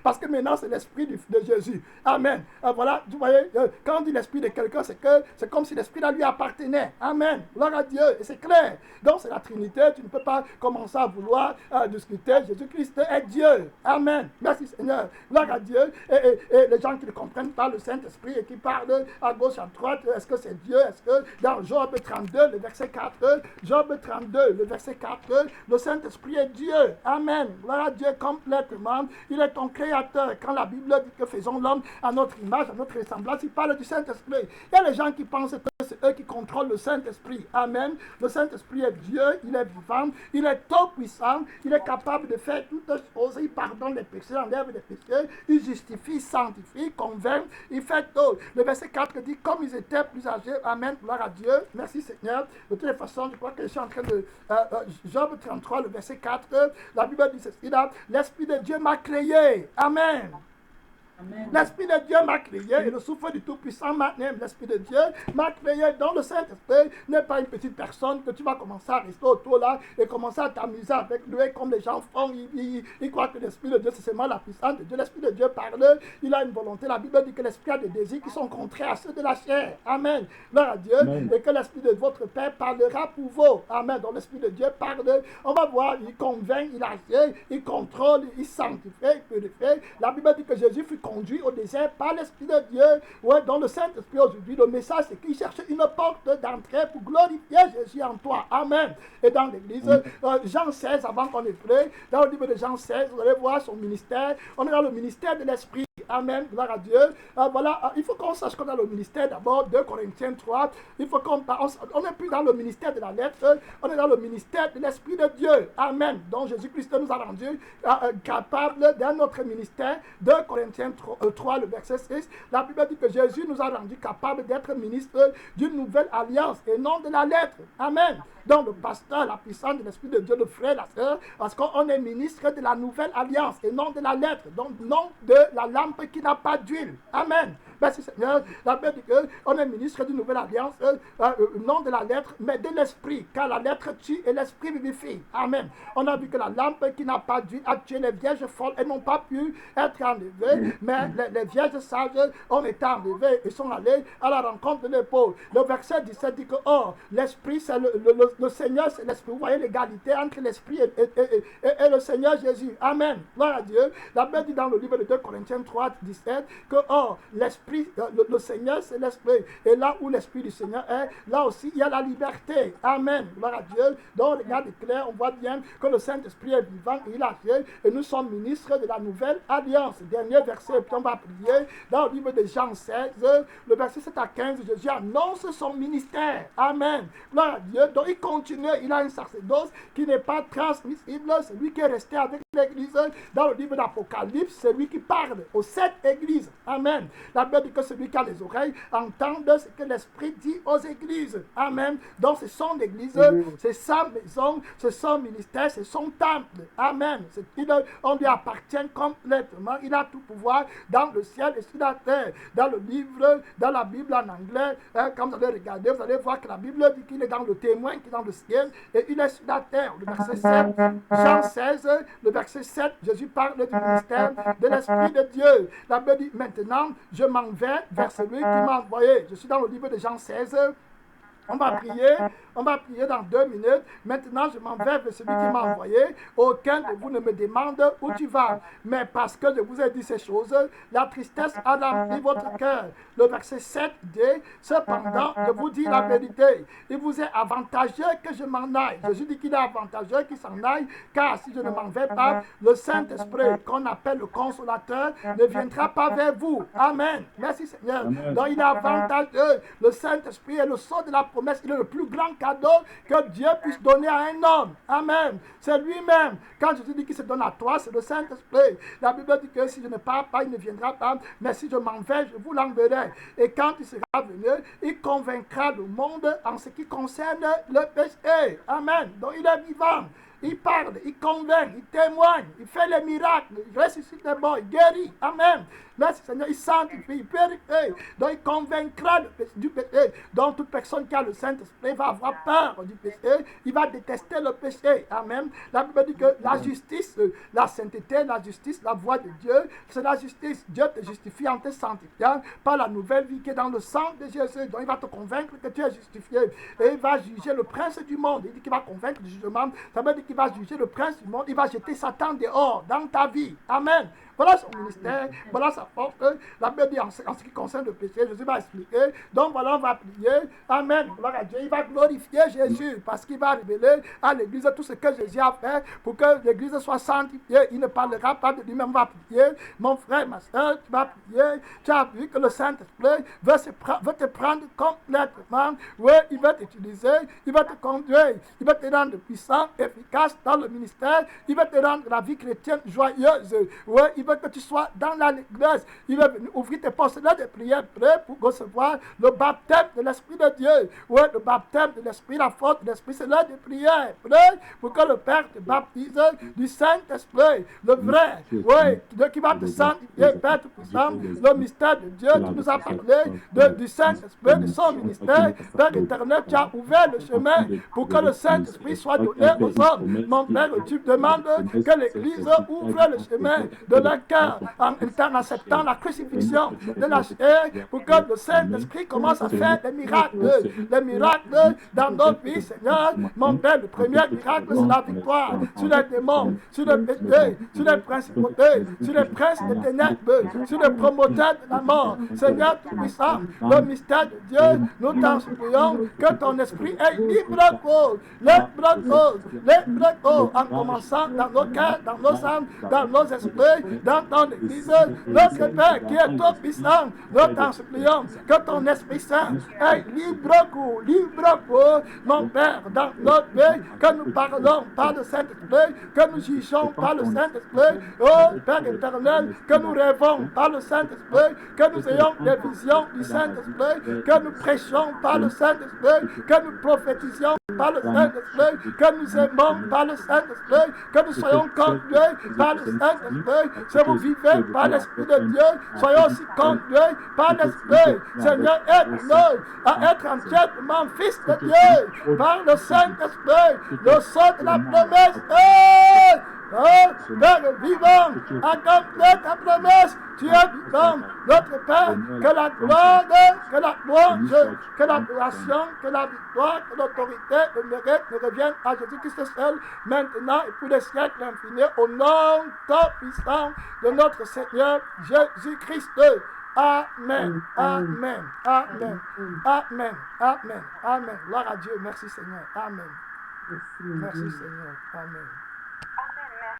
Parce que maintenant, c'est l'esprit de Jésus. Amen. Voilà, vous voyez, quand on dit l'esprit de quelqu'un, c'est comme si l'esprit là lui appartenait. Amen. Gloire à Dieu. Et c'est clair. Donc, c'est la Trinité. Tu ne peux pas commencer à vouloir discuter. Jésus-Christ est Dieu. Amen. Merci Seigneur. Gloire à Dieu. Et les gens qui ne comprennent pas le Saint-Esprit et qui parlent à gauche, à droite, est-ce que c'est Dieu? Est-ce que dans Job 32, le verset 4, Job 32, le verset 4, le Saint-Esprit est Dieu. Amen. Gloire à Dieu complètement. Il est ton créateur. Quand la Bible dit que faisons l'homme à notre image, à notre ressemblance, il parle du Saint-Esprit. Il y a les gens qui pensent que c'est eux qui contrôlent le Saint-Esprit. Amen. Le Saint-Esprit est Dieu. Il est vivant. Il est tout-puissant. Il est capable de faire toutes choses. Il pardonne les péchés, enlève les péchés. Il justifie, sanctifie, convainc. Il fait tout. Le verset 4 dit, comme ils étaient plus âgés. Amen. Gloire à Dieu. Merci Seigneur. De toutes les façons, je crois que je suis en train de... Job 33, le verset 4, la Bible dit ceci là, l'Esprit de Dieu m'a créé. Amen. L'Esprit de Dieu m'a créé et le souffle du Tout-Puissant m'a créé. L'Esprit de Dieu m'a créé. Donc le Saint-Esprit n'est pas une petite personne que tu vas commencer à rester autour là et commencer à t'amuser avec lui comme les gens font. Ils croient que l'Esprit de Dieu c'est seulement la puissance de Dieu. L'Esprit de Dieu parle, il a une volonté. La Bible dit que l'Esprit a des désirs qui sont contraires à ceux de la chair. Amen. Gloire à Dieu. Amen. Et que l'Esprit de votre Père parlera pour vous. Amen. Donc l'Esprit de Dieu parle. On va voir, il convainc, il agit, il contrôle, il sanctifie, il purifie. La Bible dit que Jésus fut conduit au désert par l'Esprit de Dieu. Ouais, dans le Saint-Esprit aujourd'hui, le message c'est qu'il cherche une porte d'entrée pour glorifier Jésus en toi. Amen. Et dans l'église, Jean 16, avant qu'on ait prêt, dans le livre de Jean 16, vous allez voir son ministère. On est dans le ministère de l'Esprit. Amen, gloire à Dieu. Voilà, il faut qu'on sache qu'on a le ministère d'abord, 2 Corinthiens 3. Il faut qu'on on n'est plus dans le ministère de la lettre, on est dans le ministère de l'Esprit de Dieu. Amen. Donc Jésus-Christ nous a rendu capables d'un autre ministère. 2 Corinthiens 3, le verset 6. La Bible dit que Jésus nous a rendu capables d'être ministres d'une nouvelle alliance et non de la lettre. Amen. Donc le pasteur, la puissance de l'Esprit de Dieu, le frère, la sœur, parce qu'on est ministre de la nouvelle alliance et non de la lettre. Donc non de la lampe qui n'a pas d'huile. Amen. Merci Seigneur. La Bible dit qu'on est ministre d'une nouvelle alliance, non de la lettre, mais de l'esprit, car la lettre tue et l'esprit vivifie. Amen. On a vu que la lampe qui n'a pas d'huile a tué les vierges folles et n'ont pas pu être enlevées, mais les vierges sages ont été enlevées et sont allées à la rencontre de l'épaule. Le verset 17 dit que, oh, l'esprit, c'est le Seigneur, c'est l'esprit. Vous voyez l'égalité entre l'esprit et le Seigneur Jésus. Amen. Gloire à Dieu. La Bible dit dans le livre de 2 Corinthiens 3, 17 que, oh, l'esprit, le Seigneur, c'est l'esprit. Et là où l'esprit du Seigneur est, là aussi, il y a la liberté. Amen. Gloire à Dieu. Donc, regarde clair, on voit bien que le Saint-Esprit est vivant, il agit, et nous sommes ministres de la nouvelle alliance. Dernier verset, puis on va prier. Dans le livre de Jean 16, le verset 7 à 15, Jésus annonce son ministère. Amen. Gloire à Dieu. Donc, il continue, il a un sacerdoce qui n'est pas transmissible. C'est lui qui est resté avec l'Église. Dans le livre d'Apocalypse, c'est lui qui parle aux 7 églises. Amen. La Bible dit que celui qui a les oreilles entende ce que l'Esprit dit aux églises. Amen. Donc, c'est son église, c'est sa maison, c'est son ministère, c'est son temple. Amen. On lui appartient complètement. Il a tout pouvoir dans le ciel et sur la terre. Dans le livre, dans la Bible en anglais, quand vous allez regarder, vous allez voir que la Bible dit qu'il est dans le témoin, qui est dans le ciel et il est sur la terre. Le verset 7, Jean 16, le verset 7, Jésus parle du ministère de l'Esprit de Dieu. La Bible dit maintenant, je m'en vais vers celui qui m'a envoyé. Je suis dans le livre de Jean 16. On va prier dans 2 minutes. Maintenant, je m'en vais vers celui qui m'a envoyé. Aucun de vous ne me demande où tu vas. Mais parce que je vous ai dit ces choses, la tristesse a rempli votre cœur. Le verset 7 dit, cependant, je vous dis la vérité. Il vous est avantageux que je m'en aille. Jésus dit qu'il est avantageux qu'il s'en aille, car si je ne m'en vais pas, le Saint-Esprit, qu'on appelle le Consolateur, ne viendra pas vers vous. Amen. Merci Seigneur. Amen. Donc il est avantageux. Le Saint-Esprit est le sceau de la promesse. Il est le plus grand cadeau que Dieu puisse donner à un homme. Amen. C'est lui-même. Quand Jésus dit qu'il se donne à toi, c'est le Saint-Esprit. La Bible dit que si je ne pars pas, il ne viendra pas. Mais si je m'en vais, je vous l'enverrai. Et quand il sera venu, il convaincra le monde en ce qui concerne le péché. Amen. Donc il est vivant. Il parle, il convainc, il témoigne, il fait les miracles, il ressuscite les morts, il guérit. Amen. Merci Seigneur, il sanctifie, il purifie. Donc il convaincra du péché. Donc toute personne qui a le Saint-Esprit va avoir peur du péché. Il va détester le péché. Amen. La Bible dit que la justice, la sainteté, la justice, la voie de Dieu, c'est la justice. Dieu te justifie en te sanctifiant par la nouvelle vie qui est dans le sang de Jésus. Donc il va te convaincre que tu es justifié. Et il va juger le prince du monde. Il dit qu'il va convaincre du jugement. Ça veut dire qu'il va juger le prince du monde. Il va jeter Satan dehors dans ta vie. Amen. Voilà son ministère, voilà sa force. La Bible dit en ce qui concerne le péché, Jésus va expliquer. Donc voilà, on va prier. Amen. Gloire à Dieu. Il va glorifier Jésus parce qu'il va révéler à l'Église tout ce que Jésus a fait pour que l'Église soit sanctifiée. Il ne parlera pas de lui-même. On va prier. Mon frère, ma soeur, tu vas prier. Tu as vu que le Saint-Esprit veut te prendre complètement. Oui, il va t'utiliser. Il va te conduire. Il va te rendre puissant, efficace dans le ministère. Il va te rendre la vie chrétienne joyeuse. Oui, il veut que tu sois dans l'église. Il veut venir ouvrir tes postes là de prière prêts pour recevoir le baptême de l'Esprit de Dieu. Oui, le baptême de l'Esprit, la force de l'Esprit, c'est là de prière prêts pour que le Père te baptise du Saint-Esprit, le vrai. Oui, qui va te sanctifier, Père tout-puissant, le mystère de Dieu. Tu nous as parlé du Saint-Esprit, de son ministère. Père éternel, tu as ouvert le chemin pour que le Saint-Esprit soit donné aux hommes. Mon Père, tu demandes que l'Église ouvre le chemin de leur cœur en acceptant la crucifixion de la chair pour que le Saint-Esprit commence à faire des miracles. Les miracles dans notre vie, Seigneur. Mon Père, le premier miracle, c'est la victoire sur les démons, sur le péché, sur les principautés, sur les princes des ténèbres, sur les promoteurs de la mort. Seigneur tout-puissant, le mystère de Dieu, nous t'en supplions que ton esprit est libre cause, en commençant dans nos cœurs, dans nos âmes, dans nos esprits, dans ton Église, notre Père qui est tout puissant, nous t'en supplions que ton Esprit Saint est libre cours, mon Père, dans notre vie, que nous parlons par le Saint-Esprit, que nous jugeons par le Saint-Esprit, oh Père éternel, que nous rêvons par le Saint-Esprit, que nous ayons des visions du Saint-Esprit, que nous prêchons par le Saint-Esprit, que nous prophétisions par le Saint-Esprit, que nous aimons par le Saint-Esprit, que nous soyons conduits par le Saint-Esprit. Si vous vivez par l'Esprit de Dieu, soyez aussi conduits par l'Esprit. Seigneur, aide-nous à être entièrement fils de Dieu par le Saint-Esprit, le sang de la promesse. Père vivant, accomplis ta promesse. Tu es vivant, notre Père. Que la gloire, que la louange, que l'adoration, que la victoire, que l'autorité, le mérite ne reviennent à Jésus-Christ seul, maintenant et pour les siècles infinis, au nom tant puissant de notre Seigneur Jésus-Christ. Amen, amen, amen, amen, amen, amen. Gloire à Dieu. Merci Seigneur. Amen. Merci Seigneur. Amen.